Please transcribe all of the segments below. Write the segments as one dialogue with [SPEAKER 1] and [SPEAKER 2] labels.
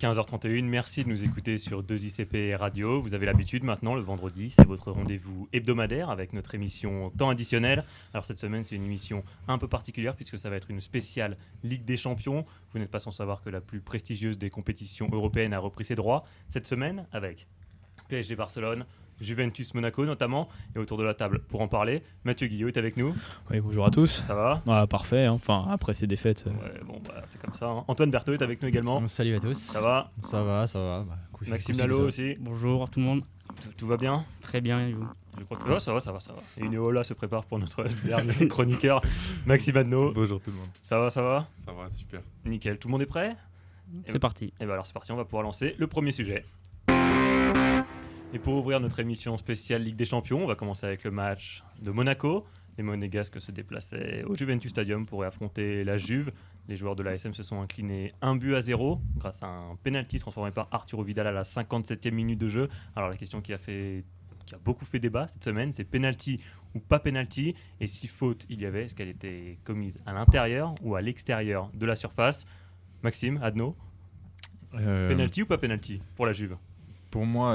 [SPEAKER 1] 15h31, merci de nous écouter sur 2ICP Radio. Vous avez l'habitude maintenant, le vendredi, c'est votre rendez-vous hebdomadaire avec notre émission Temps additionnel. Alors cette semaine, c'est une émission un peu particulière puisque ça va être une spéciale Ligue des Champions. Vous n'êtes pas sans savoir que la plus prestigieuse des compétitions européennes a repris ses droits cette semaine avec PSG Barcelone, Juventus Monaco notamment, et autour de la table pour en parler, Mathieu Guillot est avec nous.
[SPEAKER 2] Oui, bonjour à tous.
[SPEAKER 1] Ça va ?
[SPEAKER 2] Parfait, hein. Enfin après ces défaites.
[SPEAKER 1] Ouais, bon, c'est comme ça. Hein. Antoine Berthaud est avec nous également.
[SPEAKER 3] Salut à tous.
[SPEAKER 1] Ça va ?
[SPEAKER 3] Ça va.
[SPEAKER 1] Maxime Lalo aussi.
[SPEAKER 4] Bonjour tout le monde.
[SPEAKER 1] Tout va bien ?
[SPEAKER 4] Très bien, et vous ?
[SPEAKER 1] Je crois que ça va. Et une Ola se prépare pour notre dernier chroniqueur, Maxime Adno.
[SPEAKER 5] Bonjour tout le monde.
[SPEAKER 1] Ça va ?
[SPEAKER 5] Ça va, super.
[SPEAKER 1] Nickel. Tout le monde est prêt ?
[SPEAKER 4] C'est parti.
[SPEAKER 1] Et alors c'est parti, on va pouvoir lancer le premier sujet. Et pour ouvrir notre émission spéciale Ligue des Champions, on va commencer avec le match de Monaco. Les Monégasques se déplaçaient au Juventus Stadium pour y affronter la Juve. Les joueurs de l'ASM se sont inclinés 1-0 grâce à un penalty transformé par Arturo Vidal à la 57e minute de jeu. Alors la question qui a beaucoup fait débat cette semaine, c'est penalty ou pas penalty, et si faute il y avait, est-ce qu'elle était commise à l'intérieur ou à l'extérieur de la surface ? Maxime, Adno, penalty ou pas penalty pour la Juve ?
[SPEAKER 5] Pour moi,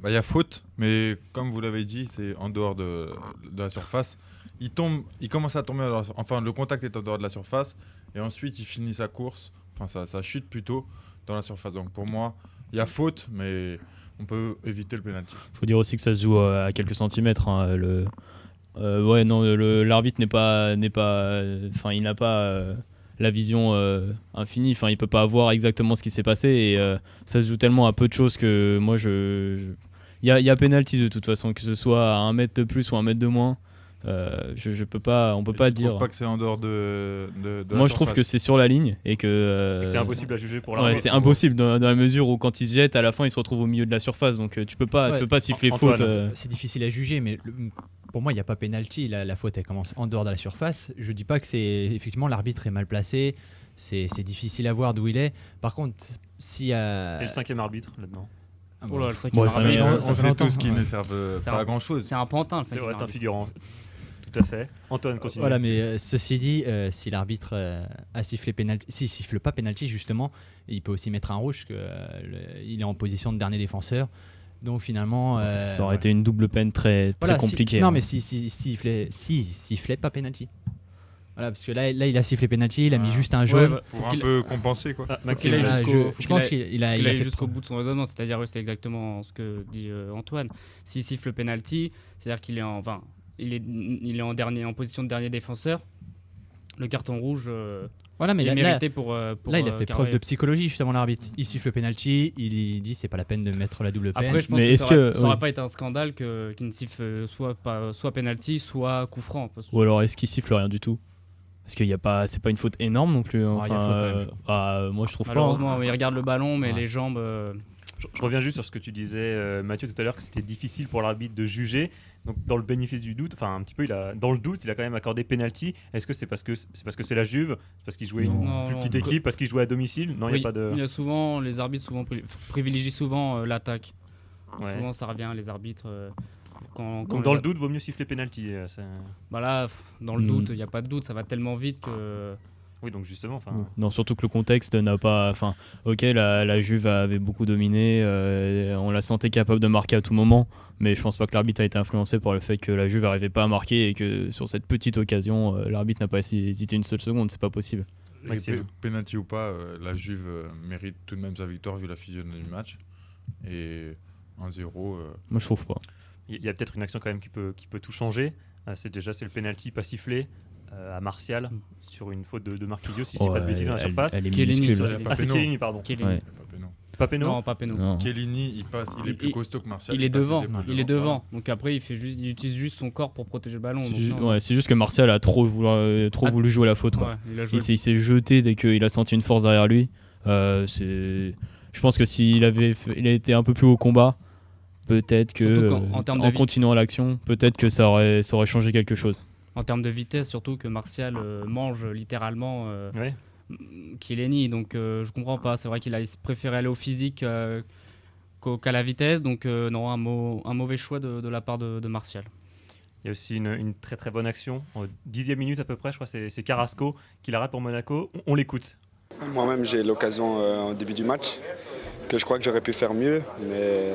[SPEAKER 5] y a faute, mais comme vous l'avez dit, c'est en dehors de la surface. Il commence à tomber, le contact est en dehors de la surface, et ensuite il finit sa course, ça chute plutôt dans la surface. Donc pour moi, il y a faute, mais on peut éviter le penalty.
[SPEAKER 2] Il faut dire aussi que ça se joue à quelques centimètres. Hein. L'arbitre il n'a pas la vision infinie. Enfin, il peut pas voir exactement ce qui s'est passé, et ça se joue tellement à peu de choses que moi il y a penalty de toute façon, que ce soit à 1 mètre de plus ou 1 mètre de moins. On peut pas dire.
[SPEAKER 5] Je trouve pas que c'est en dehors de la
[SPEAKER 2] moi, je
[SPEAKER 5] surface.
[SPEAKER 2] trouve que c'est sur la ligne et que
[SPEAKER 1] c'est impossible à juger pour l'arbitre.
[SPEAKER 2] C'est impossible dans la mesure où quand il se jette, à la fin, il se retrouve au milieu de la surface. Donc tu peux pas siffler faute.
[SPEAKER 3] C'est difficile à juger, mais pour moi, il n'y a pas penalty. La faute, elle commence en dehors de la surface. Je dis pas que c'est effectivement l'arbitre est mal placé. C'est difficile à voir d'où il est. Par contre, si
[SPEAKER 1] Et le 5e arbitre là-dedans.
[SPEAKER 4] Oh là, le 5e
[SPEAKER 2] ça
[SPEAKER 4] arbitre.
[SPEAKER 5] On sait tous qu'ils ne servent pas à grand-chose.
[SPEAKER 4] C'est un pantin.
[SPEAKER 1] C'est vrai, c'est un figurant. Tout à fait. Antoine, continue.
[SPEAKER 3] Voilà, mais ceci dit, si l'arbitre a sifflé penalty, s'il siffle pas penalty justement, il peut aussi mettre un rouge, il est en position de dernier défenseur. Donc finalement,
[SPEAKER 2] ça aurait été une double peine très compliquée.
[SPEAKER 3] Non, mais s'il sifflait pas penalty. Voilà, parce que là il a sifflé penalty, il a mis juste un jaune.
[SPEAKER 5] Pour un peu compenser quoi.
[SPEAKER 1] Maxime,
[SPEAKER 3] je pense qu'il a fait
[SPEAKER 4] jusqu'au bout de son raisonnement, c'est-à-dire c'est exactement ce que dit Antoine. S'il siffle penalty, c'est-à-dire qu'il est en position de dernier défenseur. Le carton rouge
[SPEAKER 3] voilà, mais
[SPEAKER 4] il est mérité pour
[SPEAKER 3] là il a fait preuve de psychologie justement l'arbitre. Il siffle penalty, il dit c'est pas la peine de mettre la double peine.
[SPEAKER 4] Après je pense que ça aurait pas été un scandale qu'il ne siffle soit penalty soit coup franc.
[SPEAKER 2] Ou alors est-ce qu'il siffle rien du tout ? Parce qu'il y a pas, c'est pas une faute énorme non plus. Hein.
[SPEAKER 3] Il y a faute quand même.
[SPEAKER 2] Moi je trouve
[SPEAKER 4] malheureusement,
[SPEAKER 2] pas.
[SPEAKER 4] il regarde le ballon, mais les jambes.
[SPEAKER 1] Je reviens juste sur ce que tu disais, Mathieu, tout à l'heure, que c'était difficile pour l'arbitre de juger. Donc, dans le bénéfice du doute, un petit peu, dans le doute, il a quand même accordé penalty. Est-ce que c'est parce que c'est la Juve, c'est parce qu'il jouait une plus petite équipe, parce qu'il jouait à domicile ? Non, il y a pas de.
[SPEAKER 4] Il y a souvent les arbitres privilégient souvent l'attaque.
[SPEAKER 1] Ouais.
[SPEAKER 4] Souvent, ça revient les arbitres.
[SPEAKER 1] Donc dans le doute, vaut mieux siffler penalty.
[SPEAKER 4] Là, dans le doute, il n'y a pas de doute, ça va tellement vite que.
[SPEAKER 1] Oui, donc justement.
[SPEAKER 2] Non, surtout que le contexte n'a pas. Ok, la Juve avait beaucoup dominé, on la sentait capable de marquer à tout moment, mais je pense pas que l'arbitre a été influencé par le fait que la Juve n'arrivait pas à marquer et que sur cette petite occasion, l'arbitre n'a pas hésité une seule seconde, c'est pas possible.
[SPEAKER 5] Penalty ou pas, la Juve mérite tout de même sa victoire vu la physionomie du match. Et 1-0.
[SPEAKER 2] Moi, je trouve pas.
[SPEAKER 1] Il y a peut-être une action quand même qui peut tout changer. C'est le penalty pas sifflé à Martial sur une faute de Marquisio, si je dis pas de bêtises dans la surface.
[SPEAKER 2] Elle est
[SPEAKER 4] Chiellini,
[SPEAKER 2] minuscule.
[SPEAKER 1] C'est Chiellini, pardon.
[SPEAKER 2] Ouais.
[SPEAKER 1] Pas péno.
[SPEAKER 4] Non, pas péno.
[SPEAKER 5] Chiellini, il est plus costaud que Martial.
[SPEAKER 4] Il est devant. Donc après, il utilise juste son corps pour protéger le ballon.
[SPEAKER 2] C'est juste que Martial a trop voulu jouer la faute. Quoi.
[SPEAKER 4] Ouais,
[SPEAKER 2] il s'est jeté dès qu'il a senti une force derrière lui. Je pense que s'il a été un peu plus au combat, peut-être que en continuant l'action, peut-être que ça aurait changé quelque chose.
[SPEAKER 4] En termes de vitesse, surtout que Martial mange littéralement Chiellini, donc je comprends pas. C'est vrai qu'il a préféré aller au physique qu'à la vitesse, donc non, un mauvais choix de la part de Martial.
[SPEAKER 1] Il y a aussi une très très bonne action, en 10e minute à peu près, je crois, c'est Carrasco qui la rate pour Monaco. On l'écoute.
[SPEAKER 6] Moi-même, j'ai eu l'occasion au début du match que je crois que j'aurais pu faire mieux, mais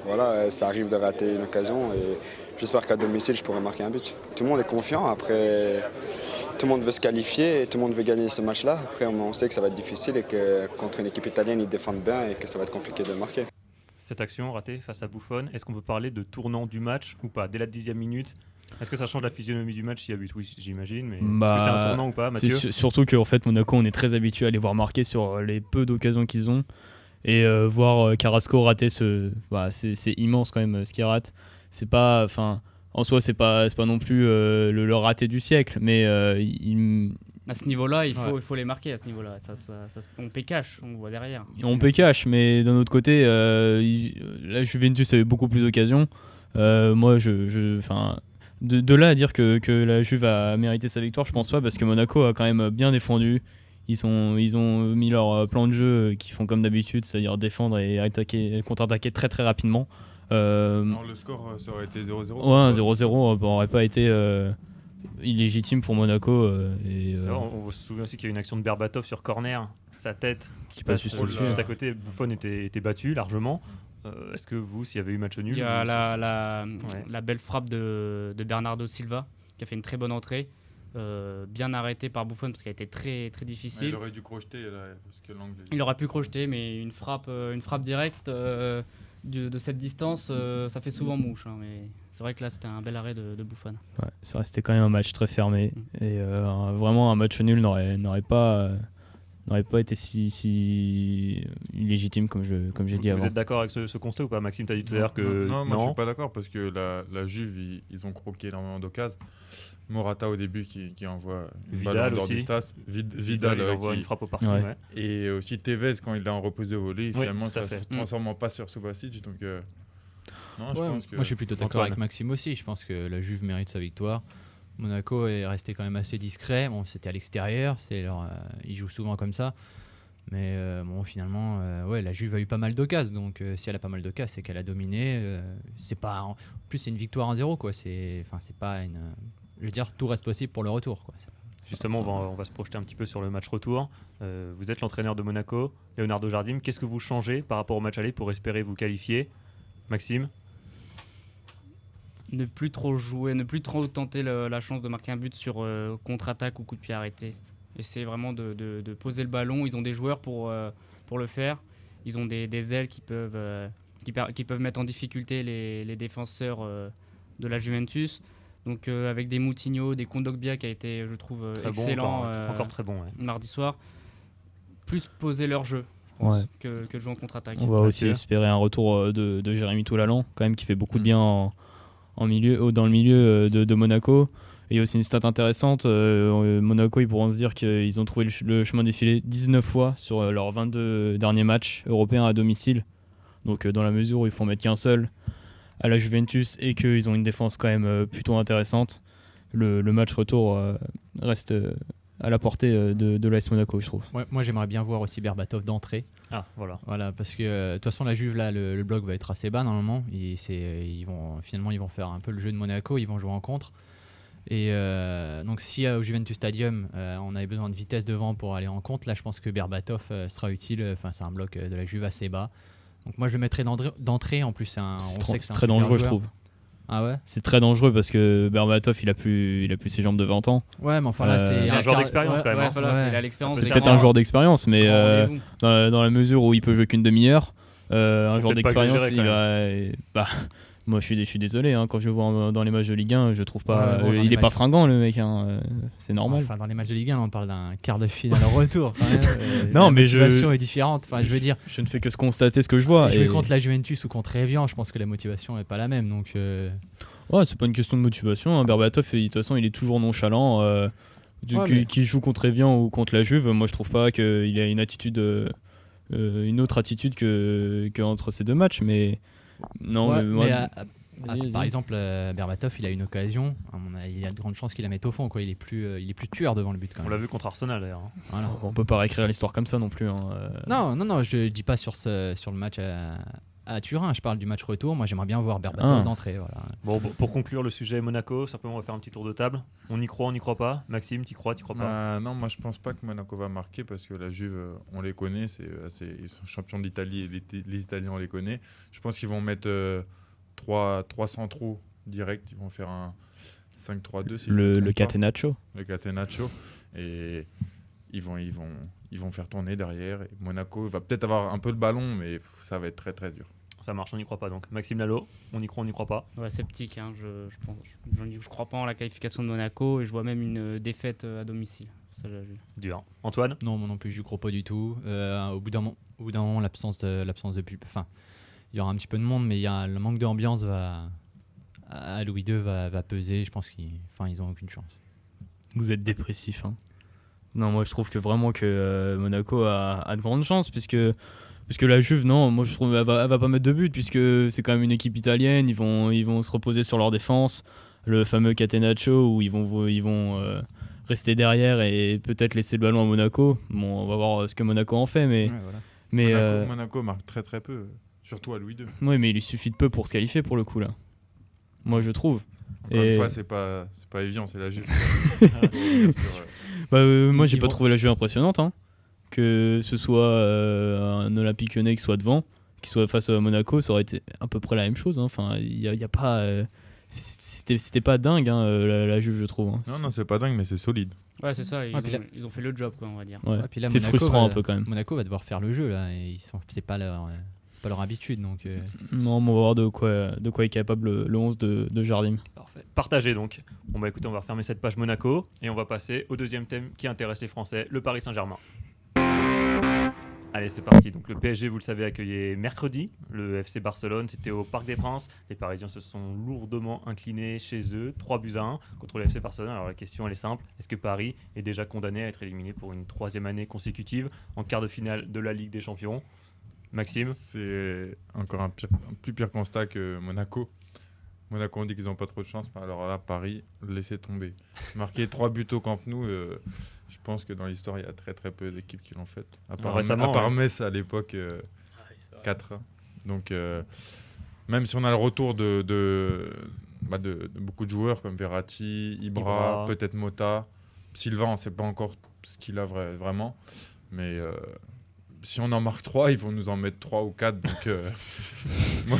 [SPEAKER 6] voilà, ça arrive de rater une occasion et j'espère qu'à domicile, je pourrai marquer un but. Tout le monde est confiant, après tout le monde veut se qualifier et tout le monde veut gagner ce match-là. Après, on sait que ça va être difficile et que contre une équipe italienne, ils défendent bien et que ça va être compliqué de marquer.
[SPEAKER 1] Cette action ratée face à Buffon, est-ce qu'on peut parler de tournant du match ou pas? Dès la 10e minute, est-ce que ça change la physionomie du match s'il y a but? Oui, j'imagine, mais est-ce que c'est un tournant ou pas, Mathieu?
[SPEAKER 2] Surtout qu'en fait, Monaco, on est très habitué à les voir marquer sur les peu d'occasions qu'ils ont. Et voir Carrasco rater c'est immense quand même ce qu'il rate. C'est pas, en soi, c'est pas non plus le raté du siècle, mais
[SPEAKER 4] à ce niveau-là, il faut les marquer à ce niveau-là. On paie cash, on voit derrière.
[SPEAKER 2] On paie cash, mais d'un autre côté, la Juventus avait beaucoup plus d'occasions. Moi, de là à dire que la Juve a mérité sa victoire, je pense pas, parce que Monaco a quand même bien défendu. Ils ont mis leur plan de jeu qui font comme d'habitude, c'est-à-dire défendre et contre-attaquer très très rapidement.
[SPEAKER 5] Non, le score ça aurait été 0-0.
[SPEAKER 2] Ouais, 0-0 n'aurait pas été illégitime pour Monaco.
[SPEAKER 1] On se souvient aussi qu'il y a une action de Berbatov sur corner, sa tête qui passe juste à côté. Buffon était battu largement. Est-ce que vous, s'il y avait eu match nul,
[SPEAKER 4] il y a la belle frappe de Bernardo Silva qui a fait une très bonne entrée. Bien arrêté par Buffon parce qu'elle était très, très difficile.
[SPEAKER 5] Il aurait dû crocheter là, parce que l'angle...
[SPEAKER 4] Il aurait pu crocheter, mais une frappe directe de cette distance, ça fait souvent mouche. Hein, mais c'est vrai que là, c'était un bel arrêt de Buffon.
[SPEAKER 2] Ouais, ça restait quand même un match très fermé. Et vraiment, un match nul n'aurait pas été si illégitime comme j'ai dit avant.
[SPEAKER 1] Vous êtes d'accord avec ce constat ou pas, Maxime? Tu as dit tout à l'heure que...
[SPEAKER 5] Non, moi je suis pas d'accord parce que la Juve, ils ont croqué énormément d'occasions. Morata au début qui envoie une balle en dehors du stade. Vidal
[SPEAKER 1] il envoie une frappe au parking. Ouais.
[SPEAKER 5] Et aussi Tevez quand il est en repose de volée, finalement ça se transforme en passe sur Subasic. Donc, non, je pense que...
[SPEAKER 3] Moi je suis plutôt d'accord avec Maxime aussi. Je pense que la Juve mérite sa victoire. Monaco est resté quand même assez discret. Bon, c'était à l'extérieur, ils jouent souvent comme ça. Mais finalement, la Juve a eu pas mal d'occasions. Donc si elle a pas mal d'occasions, c'est qu'elle a dominé. C'est pas, en plus, c'est une victoire 1-0, quoi. C'est pas une... Je veux dire, tout reste possible pour le retour, quoi.
[SPEAKER 1] Justement, on va se projeter un petit peu sur le match retour. Vous êtes l'entraîneur de Monaco, Leonardo Jardim. Qu'est-ce que vous changez par rapport au match aller pour espérer vous qualifier? Maxime?
[SPEAKER 4] Ne plus trop jouer, ne plus trop tenter la chance de marquer un but sur contre-attaque ou coup de pied arrêté. Essayer vraiment de poser le ballon. Ils ont des joueurs pour le faire. Ils ont des ailes qui peuvent mettre en difficulté les défenseurs de la Juventus. Donc avec des Moutinho, des Kondogbia qui a été, je trouve,
[SPEAKER 1] très
[SPEAKER 4] excellent
[SPEAKER 1] bon, encore très bon,
[SPEAKER 4] mardi soir. Plus poser leur jeu, je pense, que de jouer en contre-attaque.
[SPEAKER 2] On va aussi espérer un retour de Jérémy Toulalan, quand même, qui fait beaucoup de bien dans le milieu de Monaco. Et il y a aussi une stat intéressante, Monaco, ils pourront se dire qu'ils ont trouvé le chemin défilé 19 fois sur leurs 22 derniers matchs européens à domicile. Donc dans la mesure où ils font mettre qu'un seul à la Juventus et qu'ils ont une défense quand même plutôt intéressante, le match retour reste à la portée de l'AS Monaco, je trouve.
[SPEAKER 3] Moi j'aimerais bien voir aussi Berbatov d'entrée.
[SPEAKER 1] Ah,
[SPEAKER 3] voilà, parce que de toute façon la Juve là, le bloc va être assez bas normalement. Ils vont faire un peu le jeu de Monaco, ils vont jouer en contre. Et donc si au Juventus Stadium on avait besoin de vitesse devant pour aller en contre, là je pense que Berbatov sera utile. C'est un bloc de la Juve assez bas. Donc moi je le mettrais d'entrée. En plus
[SPEAKER 2] c'est très dangereux, je trouve.
[SPEAKER 3] Ah ouais.
[SPEAKER 2] C'est très dangereux parce que Berbatov il a plus ses jambes de 20 ans.
[SPEAKER 3] Ouais, mais enfin là c'est
[SPEAKER 1] un joueur d'expérience quand même.
[SPEAKER 2] C'est peut-être un joueur d'expérience, mais dans la mesure où il peut jouer qu'une demi-heure, un joueur d'expérience moi je suis désolé, hein, quand je le vois dans les matchs de Ligue 1, je trouve pas il est pas fringant le mec, hein, c'est normal.
[SPEAKER 3] Enfin dans les matchs de Ligue 1, on parle d'un quart de finale retour quand même.
[SPEAKER 2] Non, mais
[SPEAKER 3] la motivation est différente, je veux dire.
[SPEAKER 2] Je ne fais que constater ce que je vois.
[SPEAKER 3] Jouer contre la Juventus ou contre Evian, je pense que la motivation est pas la même, donc
[SPEAKER 2] ouais, c'est pas une question de motivation, hein. Berbatov de toute façon, il est toujours nonchalant qu'il joue contre Evian ou contre la Juve. Moi je trouve pas qu'il a une attitude une autre attitude que entre ces deux matchs, mais non,
[SPEAKER 3] par exemple, Berbatov, il a une occasion. Il y a de grandes chances qu'il la mette au fond. Quoi. Il est plus tueur devant le but. Quand même.
[SPEAKER 1] On l'a vu contre Arsenal d'ailleurs.
[SPEAKER 2] Voilà. On peut pas réécrire l'histoire comme ça non plus.
[SPEAKER 3] Non, je dis pas sur le match à Turin. Je parle du match retour. Moi, j'aimerais bien voir Berbatov d'entrée. Voilà.
[SPEAKER 1] Bon, pour conclure le sujet Monaco, simplement on va faire un petit tour de table. On y croit, on n'y croit pas. Maxime, t'y crois pas?
[SPEAKER 5] Non, moi je pense pas que Monaco va marquer parce que la Juve, on les connaît, ils sont champions d'Italie et les Italiens on les connaît. Je pense qu'ils vont mettre 3 centraux direct. Ils vont faire un 5-3-2. Si
[SPEAKER 2] le Catenaccio.
[SPEAKER 5] Le Catenaccio. Et ils vont faire tourner derrière. Et Monaco va peut-être avoir un peu le ballon, mais ça va être très très dur.
[SPEAKER 1] Ça marche, on n'y croit pas donc. Maxime Lalo, on y croit, on n'y croit pas?
[SPEAKER 4] Ouais, sceptique. Hein. Je crois pas en la qualification de Monaco et je vois même une défaite à domicile. Ça,
[SPEAKER 1] dur. Antoine?
[SPEAKER 3] Non, moi non plus, je crois pas du tout. Au bout d'un moment, l'absence de public. Enfin, il y aura un petit peu de monde, mais le manque d'ambiance à Louis II va peser. Je pense qu'ils ont aucune chance.
[SPEAKER 2] Vous êtes dépressif. Hein. Non, moi je trouve que vraiment que Monaco a de grandes chances puisque la Juve, non, moi je trouve elle va pas mettre de but puisque c'est quand même une équipe italienne. Ils vont se reposer sur leur défense, le fameux Catenaccio où ils vont rester derrière et peut-être laisser le ballon à Monaco. Bon, on va voir ce que Monaco en fait, mais
[SPEAKER 3] Ouais, voilà.
[SPEAKER 2] mais
[SPEAKER 5] Monaco marque très très peu, surtout à Louis II.
[SPEAKER 2] oui, mais il lui suffit de peu pour se qualifier pour le coup là. Moi je trouve.
[SPEAKER 5] Encore une fois, c'est pas évident, c'est la Juve.
[SPEAKER 2] Moi j'ai pas trouvé la Juve impressionnante. Hein. Que ce soit un Olympique Lyonnais qui soit devant, qui soit face à Monaco, ça aurait été à peu près la même chose. Hein. Enfin, il y a pas, c'était pas dingue la Juve, je trouve. Hein.
[SPEAKER 5] Non, c'est pas dingue, mais c'est solide.
[SPEAKER 4] Ouais, c'est ça. Ils ont fait le job, quoi, on va dire.
[SPEAKER 2] Ouais.
[SPEAKER 3] Puis là,
[SPEAKER 2] c'est
[SPEAKER 3] Monaco
[SPEAKER 2] frustrant un peu quand même.
[SPEAKER 3] Monaco va devoir faire le jeu là, et c'est pas leur habitude, donc.
[SPEAKER 2] Non, mais on va voir de quoi est capable le 11 de Jardim.
[SPEAKER 1] Parfait. Partagé donc. Bon bah écoutez, on va refermer cette page Monaco et on va passer au deuxième thème qui intéresse les Français, le Paris Saint-Germain. Allez, c'est parti. Donc le PSG, vous le savez, accueillait mercredi le FC Barcelone. C'était au Parc des Princes. Les Parisiens se sont lourdement inclinés chez eux, 3-1 contre le FC Barcelone. Alors la question, elle est simple. Est-ce que Paris est déjà condamné à être éliminé pour une 3e année consécutive en quart de finale de la Ligue des Champions? Maxime?
[SPEAKER 5] C'est encore un plus pire constat que Monaco. Monaco, on dit qu'ils n'ont pas trop de chance. Alors là, Paris, laissez tomber. Marquer 3 buts au Camp Nou, je pense que dans l'histoire, il y a très très peu d'équipes qui l'ont fait. À part Metz à l'époque, 4. Donc, même si on a le retour de beaucoup de joueurs comme Verratti, Ibra, peut-être Mota, Sylvain, on ne sait pas encore ce qu'il a vraiment. Mais si on en marque 3, ils vont nous en mettre 3 ou 4. Donc, moi,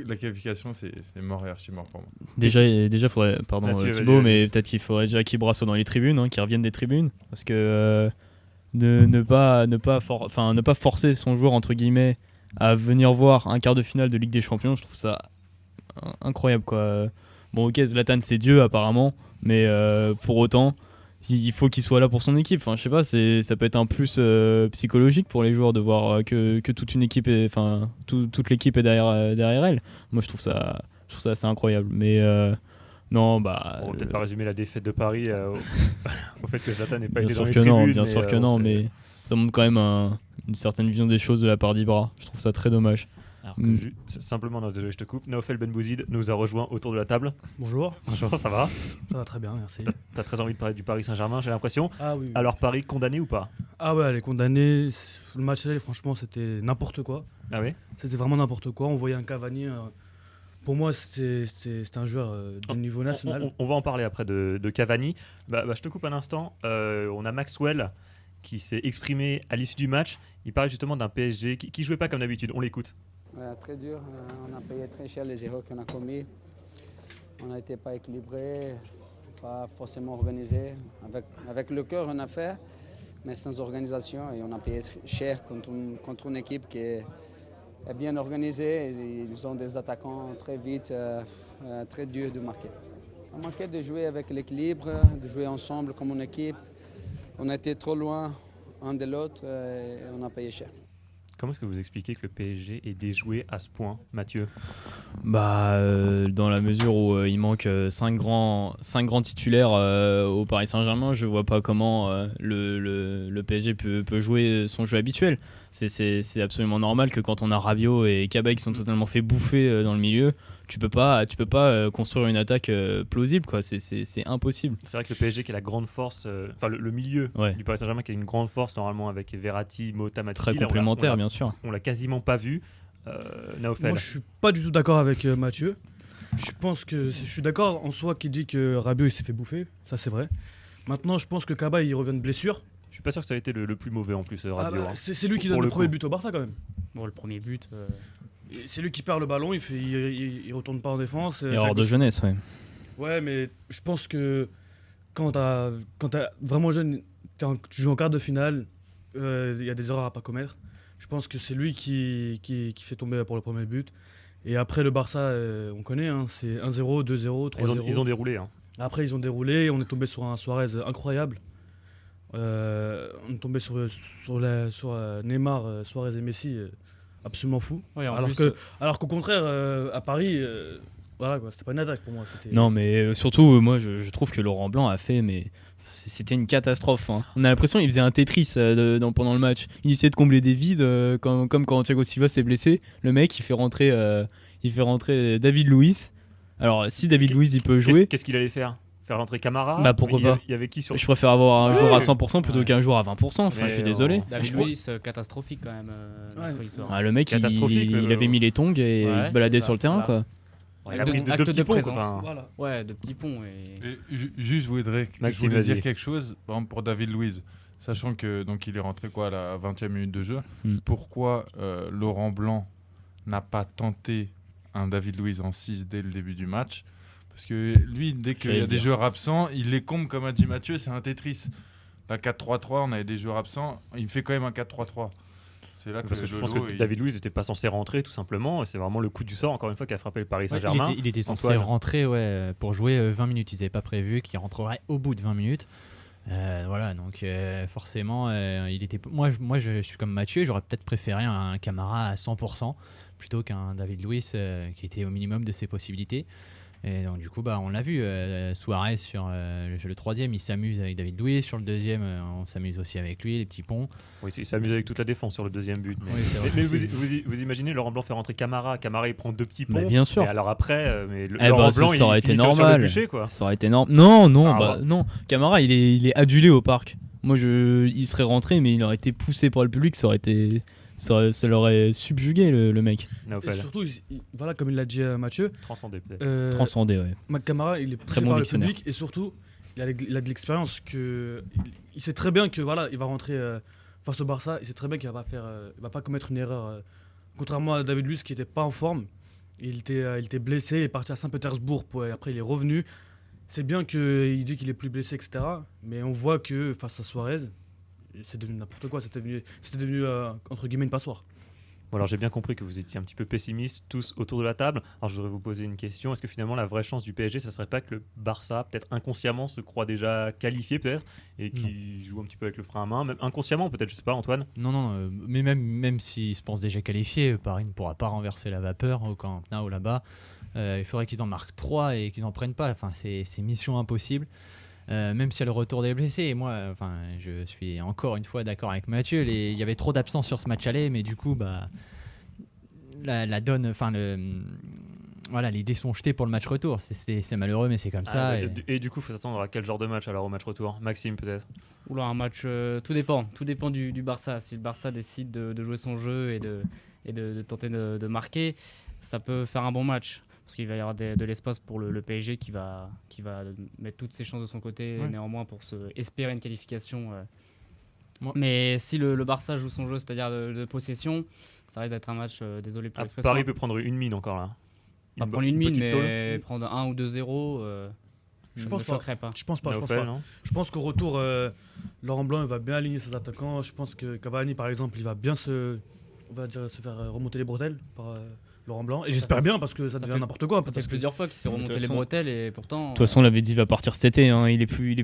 [SPEAKER 5] la qualification, c'est mort et archi mort pour moi.
[SPEAKER 2] Déjà faudrait, pardon Thibaut,
[SPEAKER 1] vas-y.
[SPEAKER 2] mais peut-être qu'il faudrait déjà qu'il brasse dans les tribunes, hein, qu'il revienne des tribunes. Parce que ne pas forcer son joueur, entre guillemets, à venir voir un quart de finale de Ligue des Champions, je trouve ça incroyable, quoi. Bon, ok, Zlatan, c'est Dieu, apparemment. Mais pour autant, il faut qu'il soit là pour son équipe. Enfin, je sais pas, ça peut être un plus psychologique pour les joueurs de voir que toute une équipe, toute l'équipe est derrière elle. Moi, je trouve ça assez incroyable. Mais non, bah.
[SPEAKER 1] On va peut-être pas résumer la défaite de Paris au fait que Zlatan n'est pas
[SPEAKER 2] bien
[SPEAKER 1] été
[SPEAKER 2] sûr
[SPEAKER 1] dans les
[SPEAKER 2] que
[SPEAKER 1] tribunes.
[SPEAKER 2] non, bien sûr que non, mais ça montre quand même une certaine vision des choses de la part d'Ibra. Je trouve ça très dommage.
[SPEAKER 1] Alors que simplement, non, désolé, je te coupe. Naofel Benbouzid nous a rejoint autour de la table.
[SPEAKER 7] Bonjour.
[SPEAKER 1] Bonjour, ça va?
[SPEAKER 7] Ça va très bien, merci.
[SPEAKER 1] T'as très envie de parler du Paris Saint-Germain, j'ai l'impression.
[SPEAKER 7] Ah oui.
[SPEAKER 1] Alors Paris condamné ou pas?
[SPEAKER 7] Ah ouais, elle est condamnée. Le match aller, franchement, c'était n'importe quoi.
[SPEAKER 1] Ah oui?
[SPEAKER 7] C'était vraiment n'importe quoi. On voyait un Cavani. Pour moi, c'était un joueur de niveau national.
[SPEAKER 1] On va en parler après de Cavani. Je te coupe un instant. On a Maxwell qui s'est exprimé à l'issue du match. Il parle justement d'un PSG qui jouait pas comme d'habitude. On l'écoute.
[SPEAKER 8] Très dur, on a payé très cher les erreurs qu'on a commis. On n'a été pas équilibré, pas forcément organisé. Avec le cœur on a fait, mais sans organisation, et on a payé cher contre une équipe qui est bien organisée. Ils ont des attaquants très vite, très durs de marquer. On manquait de jouer avec l'équilibre, de jouer ensemble comme une équipe. On était trop loin un de l'autre et on a payé cher.
[SPEAKER 1] Comment est-ce que vous expliquez que le PSG est déjoué à ce point, Mathieu?
[SPEAKER 2] Dans la mesure où il manque 5 grands titulaires au Paris Saint-Germain, je vois pas comment le PSG peut jouer son jeu habituel. C'est absolument normal que quand on a Rabiot et Cabay qui sont totalement fait bouffer dans le milieu, tu peux pas construire une attaque plausible, quoi. C'est impossible.
[SPEAKER 1] C'est vrai que le PSG qui est la grande force, le milieu du Paris Saint-Germain qui est une grande force normalement avec Verratti, Mota, Matuidi.
[SPEAKER 2] Très complémentaire, bien sûr.
[SPEAKER 1] On l'a quasiment pas vu. Naofel.
[SPEAKER 7] Moi, je suis pas du tout d'accord avec Mathieu. Je suis d'accord en soi qui dit que Rabiot il s'est fait bouffer, ça c'est vrai. Maintenant, je pense que Kaba il revient de blessure.
[SPEAKER 1] Je suis pas sûr que ça a été le plus mauvais en plus, Rabiot.
[SPEAKER 7] C'est lui qui donne le premier but au Barça quand même.
[SPEAKER 4] Bon, le premier but.
[SPEAKER 7] C'est lui qui perd le ballon, il retourne pas en défense.
[SPEAKER 2] Erreur de jeunesse, ouais.
[SPEAKER 7] Ouais, mais je pense que quand t'es vraiment jeune, tu joues en quart de finale, il y a des erreurs à pas commettre. Je pense que c'est lui qui fait tomber pour le premier but. Et après, le Barça, on connaît, hein, c'est 1-0, 2-0, 3-0.
[SPEAKER 1] Ils ont déroulé. Hein.
[SPEAKER 7] Après, ils ont déroulé. On est tombé sur un Suarez incroyable. On est tombé sur Neymar, Suarez et Messi, absolument fou.
[SPEAKER 4] Ouais,
[SPEAKER 7] alors qu'au contraire, à Paris, voilà, quoi, c'était pas une attaque pour moi.
[SPEAKER 2] Non, mais surtout, moi, je trouve que Laurent Blanc a fait, mais c'était une catastrophe. Hein. On a l'impression qu'il faisait un Tetris pendant le match. Il essayait de combler des vides, comme quand Thiago Silva s'est blessé. Le mec, il fait rentrer David Luiz. Alors, si David Luiz, il peut jouer...
[SPEAKER 1] Qu'est-ce qu'il allait faire ? Faire rentrer Camara ?
[SPEAKER 2] Bah pourquoi pas.
[SPEAKER 1] Il y avait qui sur...
[SPEAKER 2] Je préfère avoir un joueur à 100% plutôt qu'un joueur à 20%. Enfin, je suis désolé.
[SPEAKER 4] David Luiz, catastrophique quand même.
[SPEAKER 2] Le mec, il avait mis les tongs et il se baladait sur le terrain, quoi.
[SPEAKER 1] Il a pris deux petits ponts, quoi.
[SPEAKER 4] Voilà. Ouais, deux petits ponts.
[SPEAKER 5] Juste, je voulais dire quelque chose, par exemple, pour David Luiz. Sachant que donc il est rentré à la 20e minute de jeu. Pourquoi Laurent Blanc n'a pas tenté un David Luiz en 6 dès le début du match? Parce que lui, dès qu'il y a des joueurs absents, il les comble, comme a dit Mathieu, c'est un Tetris. La 4-3-3, on avait des joueurs absents, il fait quand même un 4-3-3. C'est là
[SPEAKER 1] parce que je pense que David Luiz n'était pas censé rentrer tout simplement. C'est vraiment le coup du sort, encore une fois, qui a frappé le Paris Saint-Germain.
[SPEAKER 3] Il était censé rentrer pour jouer 20 minutes. Ils n'avaient pas prévu qu'il rentrerait au bout de 20 minutes. Voilà, donc forcément, il était. Moi, je suis comme Mathieu, j'aurais peut-être préféré un Camara à 100% plutôt qu'un David Luiz qui était au minimum de ses possibilités. Et donc du coup, on l'a vu, Suarez sur le troisième, il s'amuse avec David Luiz. Sur le deuxième, on s'amuse aussi avec lui, les petits ponts.
[SPEAKER 1] Oui, il s'amuse avec toute la défense sur le deuxième but.
[SPEAKER 3] Oui, c'est vrai.
[SPEAKER 1] Mais vous imaginez Laurent Blanc faire rentrer Camara, il prend deux petits ponts.
[SPEAKER 2] Bien sûr.
[SPEAKER 1] Et alors après, Laurent Blanc,
[SPEAKER 2] ça aurait été normal.
[SPEAKER 1] Sur le bûcher, quoi.
[SPEAKER 2] Ça aurait été normal. Non. Camara, il est adulé au parc. Moi, il serait rentré, mais il aurait été poussé par le public. Ça l'aurait subjugué le mec.
[SPEAKER 7] Et surtout, voilà, comme il l'a dit Mathieu,
[SPEAKER 1] transcendé peut-être.
[SPEAKER 2] Transcendé, ouais.
[SPEAKER 7] Camara, il est poussé par le public et surtout, il a de l'expérience. Il sait très bien que voilà, il va rentrer face au Barça. Il sait très bien qu'il va pas commettre une erreur. Contrairement à David Luiz qui était pas en forme, il était blessé, il est parti à Saint-Pétersbourg. Après, il est revenu. C'est bien qu'il dit qu'il est plus blessé, etc. Mais on voit que face à Suarez, c'est devenu n'importe quoi, c'était devenu entre guillemets une passoire.
[SPEAKER 1] Bon, alors j'ai bien compris que vous étiez un petit peu pessimistes tous autour de la table. Alors je voudrais vous poser une question. Est-ce que finalement la vraie chance du PSG, ça serait pas que le Barça, peut-être inconsciemment, se croit déjà qualifié peut-être et qui joue un petit peu avec le frein à main, même inconsciemment peut-être, je sais pas, Antoine?
[SPEAKER 3] Non, mais même s'ils se pensent déjà qualifiés, Paris ne pourra pas renverser la vapeur au Camp Nou là-bas. Il faudrait qu'ils en marquent 3 et qu'ils en prennent pas. Enfin, c'est mission impossible. Même s'il y a le retour des blessés, et moi, je suis encore une fois d'accord avec Mathieu. Il y avait trop d'absence sur ce match aller, mais du coup, la donne, les dés sont jetés pour le match retour. C'est malheureux, mais c'est comme ça.
[SPEAKER 1] Et du coup, il faut s'attendre à quel genre de match alors au match retour? Maxime, peut-être?
[SPEAKER 4] Oula, un match, tout dépend du Barça. Si le Barça décide de jouer son jeu et de tenter de marquer, ça peut faire un bon match. Parce qu'il va y avoir de l'espace pour le PSG qui va mettre toutes ses chances de son côté, néanmoins pour espérer une qualification. Mais si le Barça joue son jeu, c'est-à-dire de possession, ça risque d'être un match, désolé pour l'expression.
[SPEAKER 1] Paris peut prendre une mine encore là.
[SPEAKER 4] Pas prendre une mine, mais prendre 1 ou 2-0, je ne choquerai pas.
[SPEAKER 7] Je pense pas. Je pense qu'au retour, Laurent Blanc il va bien aligner ses attaquants. Je pense que Cavani, par exemple, il va bien se faire remonter les bretelles par Laurent Blanc. Et j'espère bien parce que ça devient n'importe quoi.
[SPEAKER 4] Ça fait plusieurs fois qu'il se fait remonter les bretelles et pourtant.
[SPEAKER 2] De toute façon, on l'avait dit, il va partir cet été. Hein. Il est plus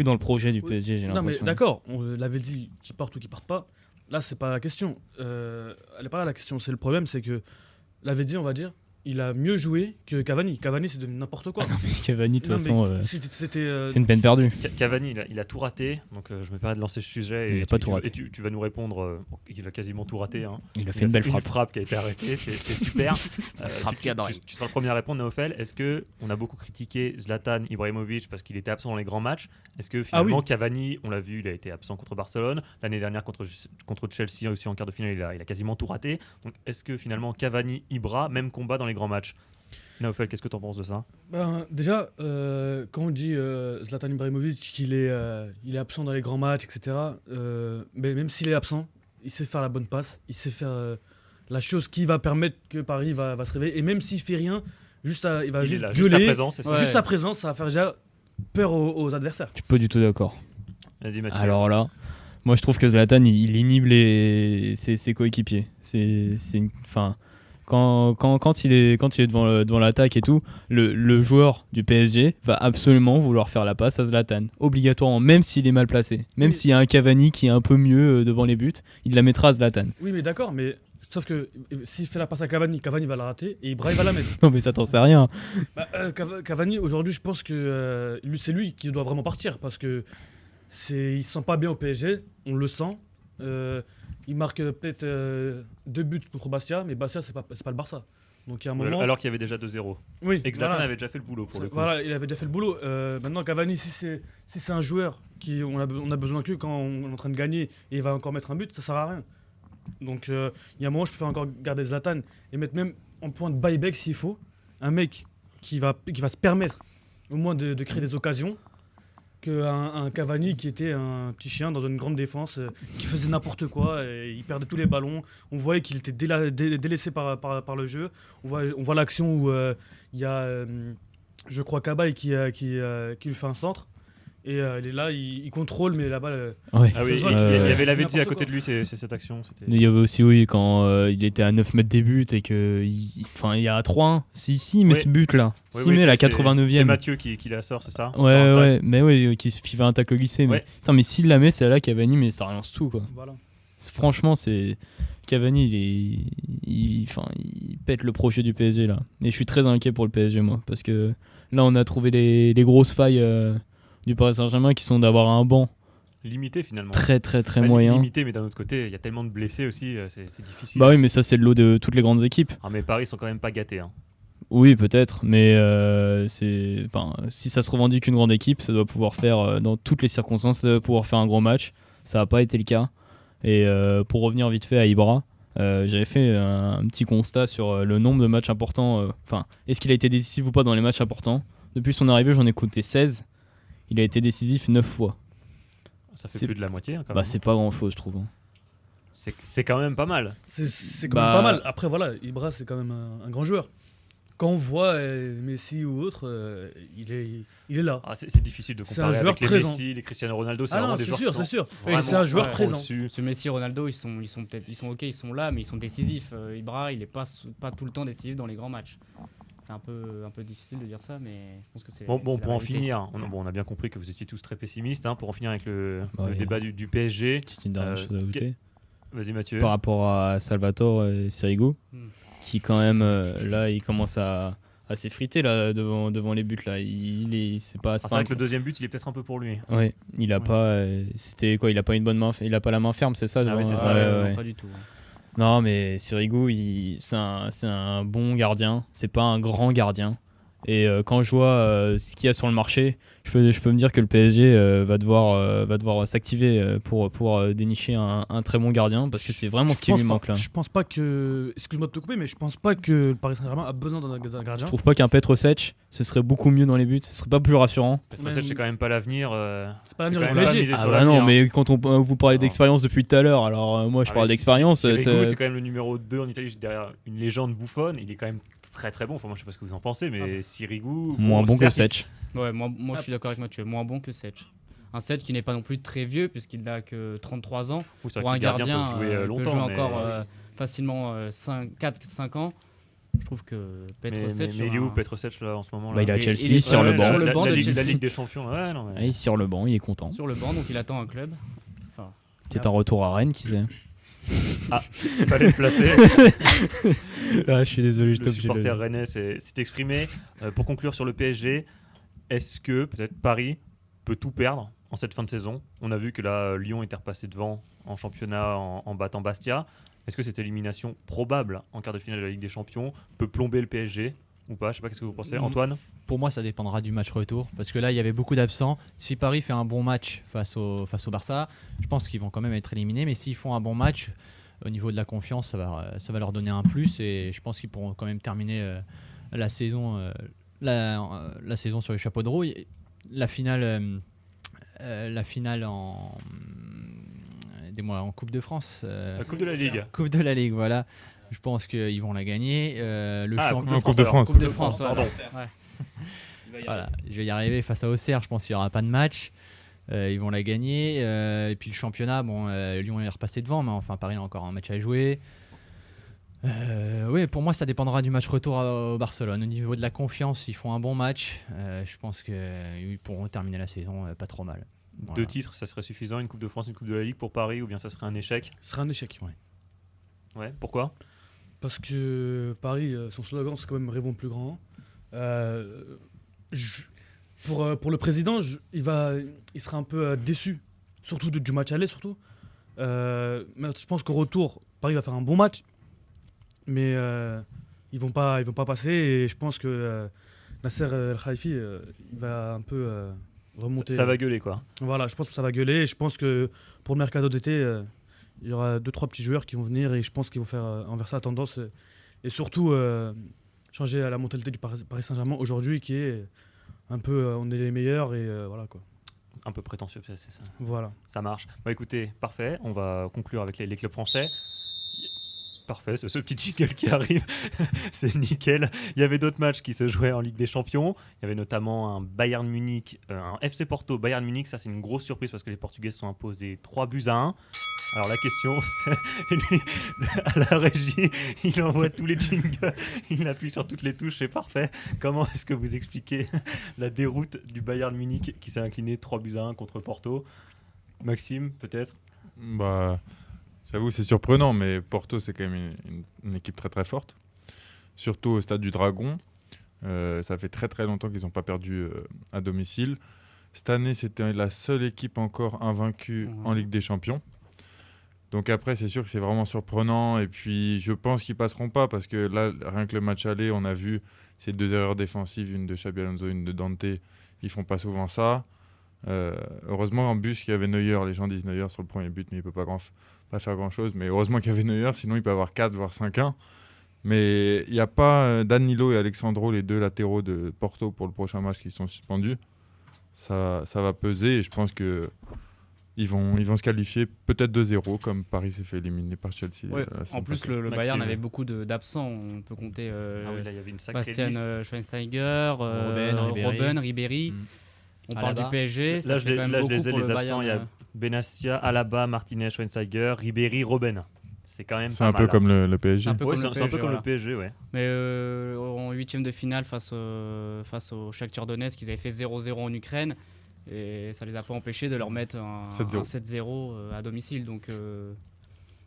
[SPEAKER 2] dans le projet du PSG. J'ai l'impression.
[SPEAKER 7] Non mais d'accord, on l'avait dit qu'il parte ou qu'il parte pas. Là, c'est pas la question. Elle est pas là la question. C'est le problème, c'est que l'avait dit, on va dire, il a mieux joué que Cavani. Cavani, c'est de n'importe quoi.
[SPEAKER 2] Cavani, de toute façon,
[SPEAKER 7] c'était
[SPEAKER 2] c'est une peine perdue.
[SPEAKER 1] Cavani, il a tout raté, donc je me permets de lancer ce sujet.
[SPEAKER 2] Il a pas tout raté.
[SPEAKER 1] Tu vas nous répondre qu'il a quasiment tout raté. Hein.
[SPEAKER 2] Il a fait une belle frappe.
[SPEAKER 1] Une frappe qui a été arrêtée, c'est super.
[SPEAKER 2] Frappe cadrée.
[SPEAKER 1] Tu seras le premier à répondre, Naofel. Est-ce qu'on a beaucoup critiqué Zlatan Ibrahimovic parce qu'il était absent dans les grands matchs? Est-ce que finalement Cavani, on l'a vu, il a été absent contre Barcelone. L'année dernière contre Chelsea aussi en quart de finale, il a quasiment tout raté. Donc est-ce que finalement Cavani, Ibra, même combat dans les grands matchs? Naofel, qu'est-ce que tu en penses de ça?
[SPEAKER 7] Déjà, quand on dit Zlatan Ibrahimovic qu'il est absent dans les grands matchs, etc., mais même s'il est absent, il sait faire la bonne passe, il sait faire la chose qui va permettre que Paris va se réveiller. Et même s'il fait rien, il va juste gueuler.
[SPEAKER 1] Juste sa présence, c'est ça.
[SPEAKER 7] Juste sa présence, ça va faire déjà peur aux adversaires.
[SPEAKER 2] Je suis pas du tout d'accord.
[SPEAKER 1] Vas-y, Mathieu.
[SPEAKER 2] Alors là, moi je trouve que Zlatan, il inhibe ses coéquipiers. Quand il est devant l'attaque et tout, le joueur du PSG va absolument vouloir faire la passe à Zlatan, obligatoirement, même s'il est mal placé. Même s'il y a un Cavani qui est un peu mieux devant les buts, il la mettra à Zlatan.
[SPEAKER 7] Oui, mais d'accord, mais sauf que s'il fait la passe à Cavani, Cavani va la rater et Ibra va la mettre.
[SPEAKER 2] Non mais ça t'en sais rien.
[SPEAKER 7] Cavani, aujourd'hui, je pense que c'est lui qui doit vraiment partir parce que il se sent pas bien au PSG, on le sent. Il marque peut-être 2 buts contre Bastia, mais Bastia, c'est pas le Barça. Donc il y a un moment...
[SPEAKER 1] Alors qu'il y avait déjà 2-0.
[SPEAKER 7] Oui,
[SPEAKER 1] et que Zlatan avait déjà fait le boulot pour le coup.
[SPEAKER 7] Voilà, il avait déjà fait le boulot. Maintenant, Cavani, si c'est un joueur on a besoin que quand on est en train de gagner et il va encore mettre un but, ça sert à rien. Donc il y a un moment, je préfère encore garder Zlatan et mettre même en point de buyback s'il faut. Un mec qui va se permettre au moins de créer des occasions. qu'un Cavani qui était un petit chien dans une grande défense, qui faisait n'importe quoi, et il perdait tous les ballons. On voyait qu'il était délaissé par le jeu. On voit l'action où il y a, je crois, Cabaye qui lui fait un centre. Et il est là, il contrôle, mais là-bas...
[SPEAKER 2] Ouais.
[SPEAKER 1] Ah oui, il y avait Lavezzi à côté de lui, c'est cette action.
[SPEAKER 2] Il y avait aussi, oui, quand il était à 9 mètres des buts et qu'il y a 3-1. Si, mais ce but-là.
[SPEAKER 1] Oui,
[SPEAKER 2] mais la 89e.
[SPEAKER 1] C'est Mathieu qui la sort, c'est ça?
[SPEAKER 2] Ouais, mais oui, qui fait un tacle glissé.
[SPEAKER 1] Ouais.
[SPEAKER 2] Mais s'il la met, c'est là Cavani, mais ça relance tout, quoi.
[SPEAKER 7] Voilà.
[SPEAKER 2] Franchement, c'est... Cavani, il pète le projet du PSG, là. Et je suis très inquiet pour le PSG, moi, parce que là, on a trouvé les grosses failles... du Paris Saint-Germain qui sont d'avoir un banc
[SPEAKER 1] limité finalement.
[SPEAKER 2] Très moyen.
[SPEAKER 1] Limité, mais d'un autre côté, il y a tellement de blessés aussi, c'est difficile.
[SPEAKER 2] Bah oui, mais ça c'est le lot de toutes les grandes équipes.
[SPEAKER 1] Ah mais Paris sont quand même pas gâtés. Hein.
[SPEAKER 2] Oui, peut-être, mais si ça se revendique une grande équipe, ça doit pouvoir faire dans toutes les circonstances, ça doit pouvoir faire un gros match. Ça n'a pas été le cas. Et pour revenir vite fait à Ibra, j'avais fait un petit constat sur le nombre de matchs importants. Est-ce qu'il a été décisif ou pas dans les matchs importants? Depuis son arrivée, j'en ai compté 16. Il a été décisif 9 fois.
[SPEAKER 1] Ça fait plus de la moitié. Hein, quand
[SPEAKER 2] bah,
[SPEAKER 1] même.
[SPEAKER 2] c'est pas grand chose, je trouve.
[SPEAKER 1] C'est quand même pas mal.
[SPEAKER 7] C'est quand même pas mal. Après, voilà, Ibra, c'est quand même un grand joueur. Quand on voit Messi ou autre, il est là.
[SPEAKER 1] Ah, c'est difficile de comparer avec les
[SPEAKER 7] présent.
[SPEAKER 1] Messi, les Cristiano Ronaldo. C'est vraiment des joueurs
[SPEAKER 7] c'est sûr.
[SPEAKER 4] C'est
[SPEAKER 7] un joueur présent.
[SPEAKER 4] Ce Messi, Ronaldo, ils sont ok, ils sont là, mais ils sont décisifs. Ibra, il est pas tout le temps décisif dans les grands matchs. C'est un peu difficile de dire ça, mais je pense que c'est.
[SPEAKER 1] Bon, pour en finir, on a bien compris que vous étiez tous très pessimistes. Hein, pour en finir avec le débat du PSG.
[SPEAKER 2] C'est une dernière chose à ajouter.
[SPEAKER 1] Vas-y, Mathieu.
[SPEAKER 2] Par rapport à Salvatore et Sirigu, qui quand même là, il commence à s'effriter là devant les buts là. C'est vrai
[SPEAKER 1] que le deuxième but, il est peut-être un peu pour lui.
[SPEAKER 2] Oui, il a pas. C'était quoi? Il a pas une bonne main. Il a pas la main ferme, c'est ça?
[SPEAKER 1] Ah oui, c'est ça.
[SPEAKER 4] Non, pas du tout.
[SPEAKER 2] Non, mais Sirigu, c'est un bon gardien. C'est pas un grand gardien. Et quand je vois ce qu'il y a sur le marché, je peux me dire que le PSG va devoir s'activer pour pouvoir dénicher un très bon gardien, parce que c'est vraiment ce qui lui manque là.
[SPEAKER 7] Je pense pas que... Excuse-moi de te couper, mais je pense pas que le Paris Saint-Germain a besoin d'un gardien.
[SPEAKER 2] Je trouve pas qu'un Petrovic, ce serait beaucoup mieux dans les buts. Ce serait pas plus rassurant.
[SPEAKER 1] Petrovic, c'est quand même pas l'avenir.
[SPEAKER 7] C'est pas l'avenir du PSG.
[SPEAKER 2] Ah bah non, mais quand vous parlez d'expérience depuis tout à l'heure, alors moi je parle d'expérience.
[SPEAKER 1] C'est quand même le numéro 2 en Italie, derrière une légende bouffonne. Il est quand même très bon. Enfin, moi je sais pas ce que vous en pensez, mais Sirigu...
[SPEAKER 2] Moins bon que Sech.
[SPEAKER 4] Ouais, moi je suis d'accord avec Mathieu, moins bon que Sech. Un Sech qui n'est pas non plus très vieux puisqu'il n'a que 33 ans.
[SPEAKER 1] Pour un gardien peut jouer
[SPEAKER 4] encore facilement 4-5 ans. Je trouve que Petrovic...
[SPEAKER 1] Mais il est où Petrovic là en ce moment là?
[SPEAKER 2] Bah, il est à Chelsea, sur le banc.
[SPEAKER 1] La Ligue des Champions. Ouais, non,
[SPEAKER 2] il est sur le banc, il est content.
[SPEAKER 4] Sur le banc, donc il attend un club.
[SPEAKER 2] C'est un retour à Rennes, qui sait.
[SPEAKER 1] Ah, il fallait le placer.
[SPEAKER 2] Je suis désolé, je
[SPEAKER 1] Le
[SPEAKER 2] t'oblige.
[SPEAKER 1] supporter rennais s'est exprimé. Pour conclure sur le PSG, est-ce que peut-être Paris peut tout perdre en cette fin de saison? On a vu que là, Lyon était repassé devant en championnat en battant Bastia. Est-ce que cette élimination probable en quart de finale de la Ligue des Champions peut plomber le PSG ou pas? Je sais pas, qu'est-ce que vous pensez, Antoine?
[SPEAKER 3] Pour moi, ça dépendra du match retour. Parce que là, il y avait beaucoup d'absents. Si Paris fait un bon match face au Barça, je pense qu'ils vont quand même être éliminés. Mais s'ils font un bon match, au niveau de la confiance, ça va leur donner un plus. Et je pense qu'ils pourront quand même terminer la saison sur les chapeaux de roue. La finale en Coupe de France.
[SPEAKER 1] La Coupe de la Ligue.
[SPEAKER 3] Coupe de la Ligue, voilà. Je pense qu'ils vont la gagner.
[SPEAKER 5] Coupe de France.
[SPEAKER 4] Coupe de France, pardon.
[SPEAKER 3] Voilà, je vais y arriver face à Auxerre. Je pense qu'il n'y aura pas de match. Ils vont la gagner. Et puis le championnat, Lyon est repassé devant, mais enfin Paris a encore un match à jouer. Oui, pour moi, ça dépendra du match retour au Barcelone. Au niveau de la confiance, ils font un bon match. Je pense qu'ils pourront terminer la saison pas trop mal. Voilà.
[SPEAKER 1] 2 titres, ça serait suffisant? Une Coupe de France, une Coupe de la Ligue pour Paris, ou bien ça serait un échec?
[SPEAKER 7] Ce sera un échec, ouais.
[SPEAKER 1] Ouais, pourquoi?
[SPEAKER 7] Parce que Paris, son slogan, c'est quand même rêvons plus grand. Pour le président, il sera un peu déçu, surtout du match aller, surtout. Mais je pense qu'au retour, Paris va faire un bon match, mais ils vont pas passer. Et je pense que Nasser El Khelaifi, il va un peu remonter.
[SPEAKER 1] Ça va gueuler, quoi.
[SPEAKER 7] Voilà, je pense que ça va gueuler. Et je pense que pour le mercato d'été, il y aura 2-3 petits joueurs qui vont venir et je pense qu'ils vont faire inverser la tendance et surtout changer la mentalité du Paris Saint-Germain aujourd'hui qui est un peu on est les meilleurs et voilà quoi.
[SPEAKER 1] Un peu prétentieux, c'est ça.
[SPEAKER 7] Voilà.
[SPEAKER 1] Ça marche. Bah écoutez, parfait. On va conclure avec les clubs français. Parfait, ce petit jingle qui arrive, c'est nickel. Il y avait d'autres matchs qui se jouaient en Ligue des Champions. Il y avait notamment un Bayern Munich, un FC Porto Bayern Munich. Ça, c'est une grosse surprise parce que les Portugais se sont imposés 3-1. Alors la question, c'est lui, à la régie, il envoie tous les jingles, il appuie sur toutes les touches, c'est parfait. Comment est-ce que vous expliquez la déroute du Bayern Munich qui s'est incliné 3-1 contre Porto? Maxime, peut-être?
[SPEAKER 5] J'avoue, c'est surprenant, mais Porto, c'est quand même une équipe très très forte. Surtout au stade du Dragon. Ça fait très très longtemps qu'ils n'ont pas perdu à domicile. Cette année, c'était la seule équipe encore invaincue en Ligue des Champions. Donc après, c'est sûr que c'est vraiment surprenant. Et puis, je pense qu'ils passeront pas parce que là, rien que le match aller, on a vu ces 2 erreurs défensives, une de Xabi Alonso, une de Dante. Ils font pas souvent ça. Heureusement, en bus, il y avait Neuer. Les gens disent Neuer sur le premier but, mais il peut pas faire grand-chose. Mais heureusement qu'il y avait Neuer, sinon il peut avoir 4, voire 5-1. Mais il n'y a pas Danilo et Alexandro, les 2 latéraux de Porto, pour le prochain match qui sont suspendus. Ça va peser et je pense que ils vont se qualifier peut-être 2-0 comme Paris s'est fait éliminer par Chelsea.
[SPEAKER 4] Ouais, en plus, le Bayern avait beaucoup d'absents. On peut compter
[SPEAKER 1] là, il y avait une sacrée
[SPEAKER 4] Bastian
[SPEAKER 1] liste.
[SPEAKER 4] Schweinsteiger, Robben, Ribéry. On parle du PSG.
[SPEAKER 1] Là, je les ai, les absents. Il y a Benassia, Alaba, Martinez, Schweinsteiger, Ribéry, Robben. C'est quand même
[SPEAKER 5] c'est un peu comme le PSG.
[SPEAKER 1] C'est un peu comme le PSG, ouais.
[SPEAKER 4] Mais en 8e de finale face au Shakhtar Donetsk, ils avaient fait 0-0 en Ukraine. Et ça les a pas empêchés de leur mettre un 7-0 à domicile. Donc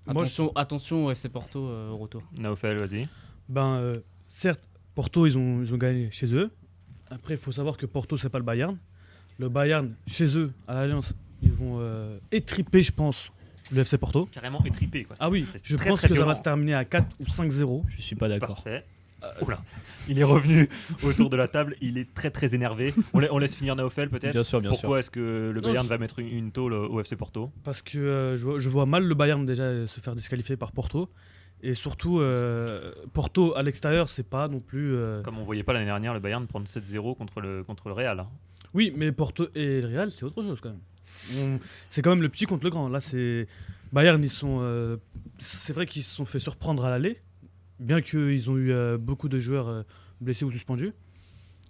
[SPEAKER 4] attention au FC Porto au retour.
[SPEAKER 1] Naofel, vas-y.
[SPEAKER 7] Certes, Porto, ils ont gagné chez eux. Après, il faut savoir que Porto, c'est pas le Bayern. Le Bayern, chez eux, à l'Alliance, ils vont étriper, je pense, le FC Porto.
[SPEAKER 1] Carrément étriper, quoi.
[SPEAKER 7] Ah oui, je pense que ça va se terminer à 4 ou 5-0.
[SPEAKER 2] Je suis pas d'accord.
[SPEAKER 1] Parfait. Oula, il est revenu autour de la table, il est très très énervé. On laisse finir Naofel peut-être.
[SPEAKER 2] Bien sûr.
[SPEAKER 1] Pourquoi est-ce que le Bayern va mettre une tôle au FC Porto?
[SPEAKER 7] Parce que je vois mal le Bayern déjà se faire disqualifier par Porto. Et surtout, Porto à l'extérieur, c'est pas non plus.
[SPEAKER 1] Comme on voyait pas l'année dernière le Bayern prendre 7-0 contre le Real.
[SPEAKER 7] Oui, mais Porto et le Real, c'est autre chose quand même. C'est quand même le petit contre le grand. Là, c'est Bayern, c'est vrai qu'ils se sont fait surprendre à l'aller. Bien qu'ils ont eu beaucoup de joueurs blessés ou suspendus.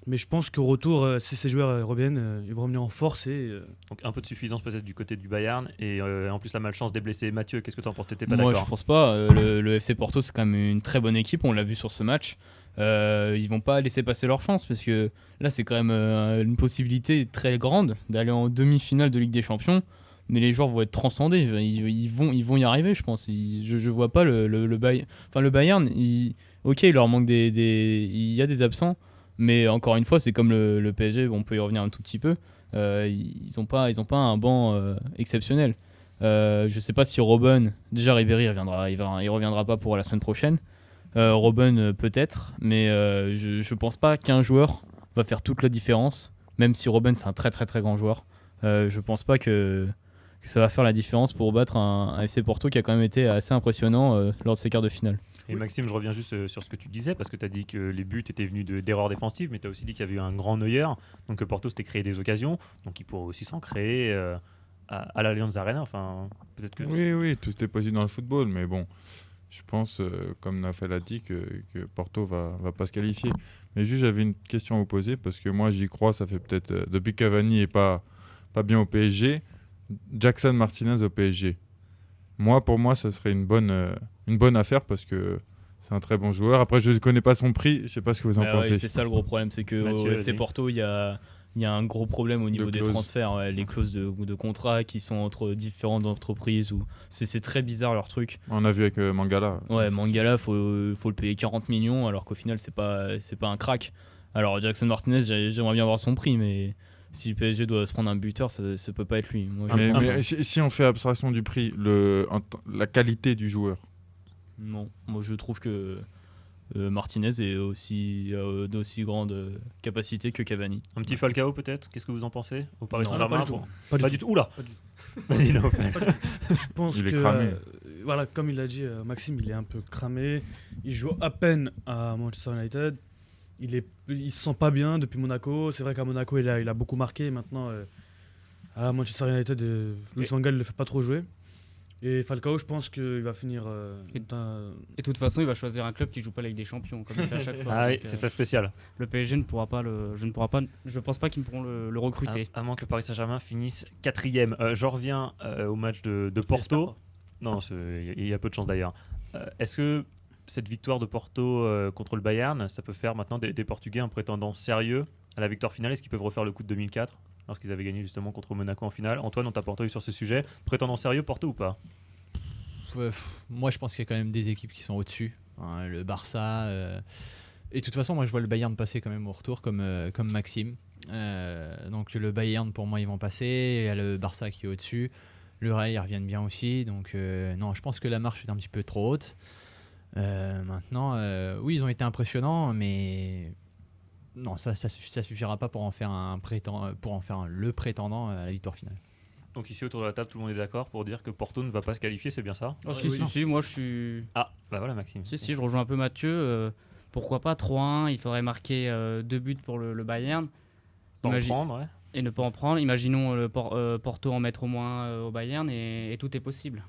[SPEAKER 7] Mais je pense qu'au retour, si ces joueurs reviennent, ils vont revenir en force.
[SPEAKER 1] Donc un peu de suffisance peut-être du côté du Bayern. Et en plus la malchance des blessés. Mathieu, qu'est-ce que tu en penses? T'étais pas
[SPEAKER 2] Moi,
[SPEAKER 1] d'accord?
[SPEAKER 2] je pense pas. Le FC Porto, c'est quand même une très bonne équipe. On l'a vu sur ce match. Ils vont pas laisser passer leur chance parce que là, c'est quand même une possibilité très grande d'aller en demi-finale de Ligue des Champions. mais les joueurs vont être transcendés. Ils vont y arriver, je pense. Je vois pas le Bayern. Enfin, le Bayern, ok, il leur manque il y a des absents, mais encore une fois, c'est comme le PSG. On peut y revenir un tout petit peu. Ils ont pas un banc exceptionnel. Je sais pas si Robben, déjà Ribéry il reviendra pas pour la semaine prochaine. Robben peut-être, mais je pense pas qu'un joueur va faire toute la différence, même si Robben c'est un très très très grand joueur. Je pense pas que ça va faire la différence pour battre un FC Porto qui a quand même été assez impressionnant lors de ses quarts de finale.
[SPEAKER 1] Et Maxime, je reviens juste sur ce que tu disais, parce que tu as dit que les buts étaient venus d'erreurs défensives, mais tu as aussi dit qu'il y avait eu un grand Neuer, donc que Porto s'était créé des occasions, donc il pourrait aussi s'en créer à l'Allianz Arena. Enfin, peut-être que
[SPEAKER 5] oui, tout est possible dans le football, mais bon, je pense, comme Nafel a dit, que Porto va pas se qualifier. Mais juste, j'avais une question à vous poser, parce que moi, j'y crois, ça fait peut-être... depuis Cavani est pas bien au PSG, Jackson Martinez au PSG. Pour moi, ce serait une bonne affaire, parce que c'est un très bon joueur. Après, je ne connais pas son prix, je ne sais pas ce que vous en pensez.
[SPEAKER 2] Ouais, c'est ça le gros problème, c'est qu'au FC Porto, il y a un gros problème au niveau des transferts. Ouais, les clauses de contrat qui sont entre différentes entreprises. C'est très bizarre leur truc.
[SPEAKER 5] On a vu avec Mangala.
[SPEAKER 2] Ouais, Mangala, faut le payer 40 millions, alors qu'au final, c'est pas un crack. Alors, Jackson Martinez, j'aimerais bien avoir son prix, mais si le PSG doit se prendre un buteur, ça peut pas être lui.
[SPEAKER 5] Mais si on fait abstraction du prix, la qualité du joueur.
[SPEAKER 2] Non, moi je trouve que Martinez est d'aussi grande capacité que Cavani.
[SPEAKER 1] Un petit Falcao peut-être. Qu'est-ce que vous en pensez au Paris Saint-Germain?
[SPEAKER 7] Pas du tout.
[SPEAKER 1] Oula. Vas-y, non.
[SPEAKER 7] Je pense
[SPEAKER 5] il est
[SPEAKER 7] que
[SPEAKER 5] cramé.
[SPEAKER 7] voilà, comme il l'a dit, Maxime, il est un peu cramé. Il joue à peine à Manchester United. Il se sent pas bien depuis Monaco. C'est vrai qu'à Monaco, il a beaucoup marqué. Maintenant, à Manchester United, Luis Van Gaal ne le fait pas trop jouer. Et Falcao, je pense qu'il va finir.
[SPEAKER 4] Et de toute façon, il va choisir un club qui joue pas la Ligue des Champions, comme il fait à chaque fois.
[SPEAKER 1] Ah oui, c'est ça spécial.
[SPEAKER 4] Le PSG ne pourra pas je pense pas qu'ils pourront le recruter.
[SPEAKER 1] À moins que le Paris Saint-Germain finisse 4e. J'en reviens au match de Porto. Non, il y a peu de chance d'ailleurs. Est-ce que cette victoire de Porto contre le Bayern, ça peut faire maintenant des Portugais un prétendant sérieux à la victoire finale? Est-ce qu'ils peuvent refaire le coup de 2004 lorsqu'ils avaient gagné justement contre Monaco en finale? Antoine, on t'a pas entendu sur ce sujet. Prétendant sérieux, Porto ou pas?
[SPEAKER 3] Moi, je pense qu'il y a quand même des équipes qui sont au-dessus. Hein, le Barça. Et de toute façon, moi, je vois le Bayern passer quand même au retour, comme Maxime. Donc, le Bayern, pour moi, ils vont passer. Il y a le Barça qui est au-dessus. Le Real, ils reviennent bien aussi. Donc, non, je pense que la marche est un petit peu trop haute. Maintenant, oui, ils ont été impressionnants, mais non, ça suffira pas pour en faire le prétendant à la victoire finale.
[SPEAKER 1] Donc ici autour de la table, tout le monde est d'accord pour dire que Porto ne va pas se qualifier, c'est bien ça?
[SPEAKER 4] Si, moi je suis...
[SPEAKER 1] Ah, bah voilà Maxime.
[SPEAKER 4] Si, je rejoins un peu Mathieu. Pourquoi pas 3-1, il faudrait marquer 2 buts pour le Bayern.
[SPEAKER 1] Prendre, ouais.
[SPEAKER 4] Et ne pas en prendre. Imaginons Porto en mettre au moins au Bayern et tout est possible.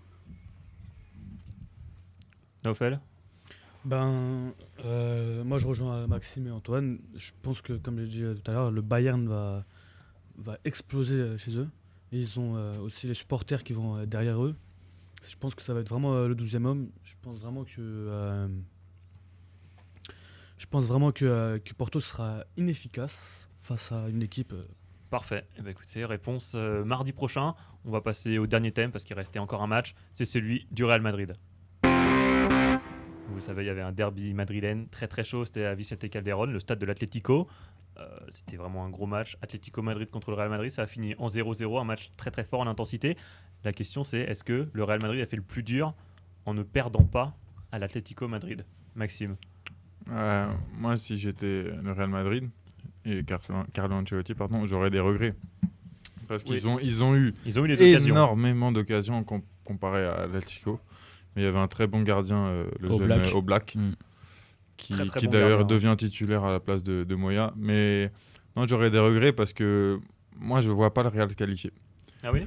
[SPEAKER 1] Nofel?
[SPEAKER 7] Moi je rejoins Maxime et Antoine. Je pense que, comme j'ai dit tout à l'heure, le Bayern va exploser chez eux. Et ils ont aussi les supporters qui vont être derrière eux. Je pense que ça va être vraiment le 12e homme. Je pense vraiment que Porto sera inefficace face à une équipe.
[SPEAKER 1] Parfait. Eh ben, écoutez, réponse mardi prochain. On va passer au dernier thème parce qu'il restait encore un match. C'est celui du Real Madrid. Vous savez, il y avait un derby madrilène très très chaud. C'était à Vicente Calderón, le stade de l'Atlético. C'était vraiment un gros match. Atlético Madrid contre le Real Madrid. Ça a fini en 0-0, un match très très fort en intensité. La question c'est, est-ce que le Real Madrid a fait le plus dur en ne perdant pas à l'Atlético Madrid? Maxime?
[SPEAKER 5] Moi, si j'étais le Real Madrid et Carlo Ancelotti, j'aurais des regrets. Parce qu'ils ont eu énormément d'occasions comparé à l'Atlético. Mais il y avait un très bon gardien, le jeune Oblak, qui d'ailleurs devient titulaire à la place de Moya. Mais non, j'aurais des regrets parce que moi, je ne vois pas le Real se qualifier.
[SPEAKER 1] Ah oui?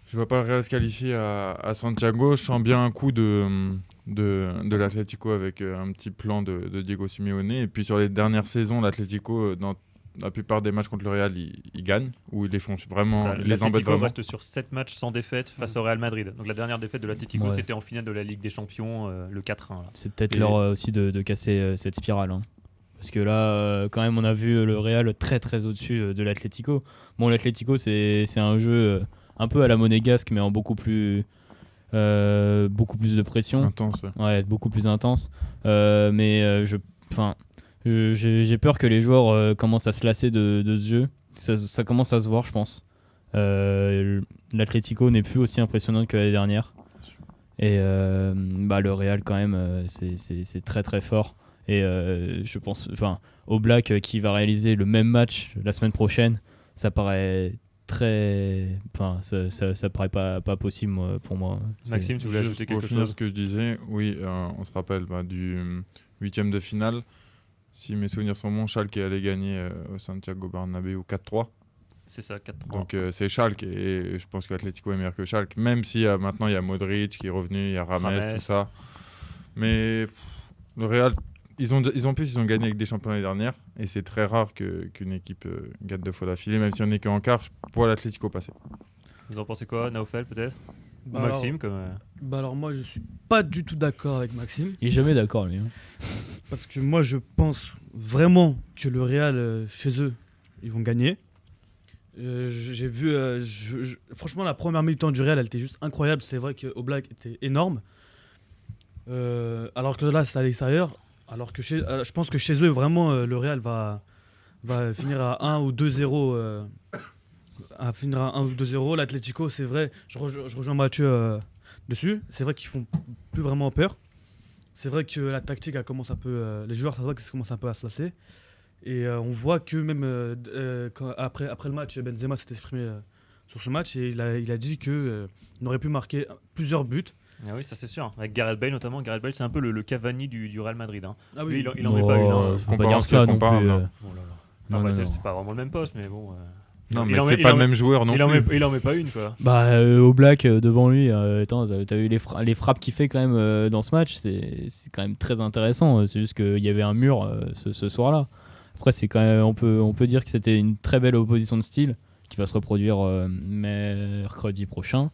[SPEAKER 5] Je ne vois pas le Real se qualifier à Santiago. Je sens bien un coup de l'Atlético avec un petit plan de Diego Simeone. Et puis sur les dernières saisons, l'Atlético, dans la plupart des matchs contre le Real, ils gagnent, ou ils les font vraiment, ils les embêtent vraiment.
[SPEAKER 1] L'Atlético reste sur 7 matchs sans défaite face au Real Madrid. Donc la dernière défaite de l'Atlético, c'était en finale de la Ligue des Champions, le 4-1. Là.
[SPEAKER 2] C'est peut-être l'heure aussi de casser cette spirale. Hein. Parce que là, quand même, on a vu le Real très très au-dessus de l'Atlético. Bon, l'Atlético, c'est un jeu un peu à la Monégasque, mais en beaucoup plus de pression.
[SPEAKER 5] Intense, ouais.
[SPEAKER 2] Ouais, beaucoup plus intense. Mais j'ai peur que les joueurs commencent à se lasser de ce jeu. Ça commence à se voir, je pense. L'Atlético n'est plus aussi impressionnant que l'année dernière. Et le Real, quand même, c'est très très fort. Et je pense, Oblak qui va réaliser le même match la semaine prochaine, ça paraît ça paraît pas possible pour moi.
[SPEAKER 1] Maxime, tu voulais ajouter quelque chose?
[SPEAKER 5] Ce que je disais, oui, on se rappelle du 8e de finale. Si mes souvenirs sont bons, Schalke allait gagner au Santiago Bernabéu 4-3.
[SPEAKER 1] C'est ça, 4-3.
[SPEAKER 5] Donc c'est Schalke, et je pense que l'Atlético est meilleur que Schalke, même si maintenant il y a Modric qui est revenu, il y a Rames, tout ça. Mais le Real, ils ont gagné avec des champions l'année dernière, et c'est très rare qu'une équipe gagne 2 fois d'affilée, même si on n'est qu'en quart. Je vois l'Atlético passer.
[SPEAKER 1] Vous en pensez quoi, Naofel, peut-être? Ou
[SPEAKER 7] Alors,
[SPEAKER 1] Maxime
[SPEAKER 7] alors moi, je suis pas du tout d'accord avec Maxime.
[SPEAKER 2] Il est jamais d'accord, lui.
[SPEAKER 7] Parce que moi, je pense vraiment que le Real, chez eux, ils vont gagner. J'ai vu, franchement, la première mi-temps du Real, elle était juste incroyable. C'est vrai que Oblak était énorme. Alors que là, c'est à l'extérieur. Alors que je pense que chez eux, vraiment, le Real va finir à 1 ou 2-0. Finir à 1 ou 2-0. L'Atlético, c'est vrai, je rejoins Mathieu dessus. C'est vrai qu'ils font plus vraiment peur. C'est vrai que la tactique, elle commence un peu. Les joueurs, ça voit qu'ils commencent un peu à se lasser. Et on voit que même après le match, Benzema s'est exprimé sur ce match et il a dit qu'il aurait pu marquer plusieurs buts.
[SPEAKER 1] Ah oui, ça c'est sûr. Avec Gareth Bale notamment. Gareth Bale, c'est un peu le Cavani du Real Madrid. Hein.
[SPEAKER 7] Ah oui.
[SPEAKER 1] Lui, il en met pas une. Hein.
[SPEAKER 2] On peut pas dire ça non plus.
[SPEAKER 1] Non, c'est pas vraiment le même poste, mais bon.
[SPEAKER 5] Non, mais c'est pas le même joueur non plus.
[SPEAKER 1] Il en met pas une, quoi.
[SPEAKER 2] Oblak devant lui, t'as vu les frappes qu'il fait quand même dans ce match, c'est quand même très intéressant. C'est juste qu'il y avait un mur ce soir-là. Après, c'est quand même, on peut dire que c'était une très belle opposition de style qui va se reproduire mercredi prochain,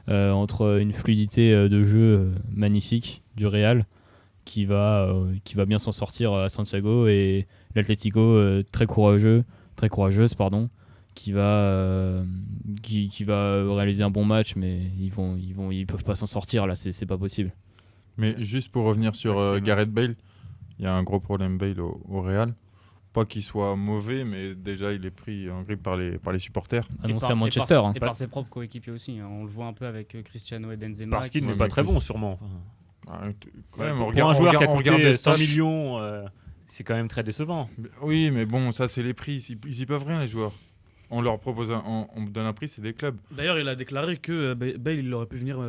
[SPEAKER 2] entre une fluidité de jeu magnifique du Real qui va bien s'en sortir à Santiago, et l'Atlético très courageuse, qui va réaliser un bon match, mais ils peuvent pas s'en sortir là, c'est pas possible.
[SPEAKER 5] Mais juste pour revenir sur Gareth Bale, il y a un gros problème Bale au Real. Pas qu'il soit mauvais, mais déjà il est pris en grippe par les supporters.
[SPEAKER 2] Annoncé à Manchester.
[SPEAKER 4] Et par ses propres coéquipiers aussi. Hein. On le voit un peu avec Cristiano et Benzema.
[SPEAKER 1] Parce qu'il n'est pas très bon, sûrement.
[SPEAKER 5] Quand même,
[SPEAKER 1] pour un joueur qui a coûté 100 millions, c'est quand même très décevant.
[SPEAKER 5] Oui, mais bon, ça c'est les prix. Ils y peuvent rien, les joueurs. On leur propose on donne un prix, c'est des clubs.
[SPEAKER 7] D'ailleurs, il a déclaré que Bale, il aurait pu venir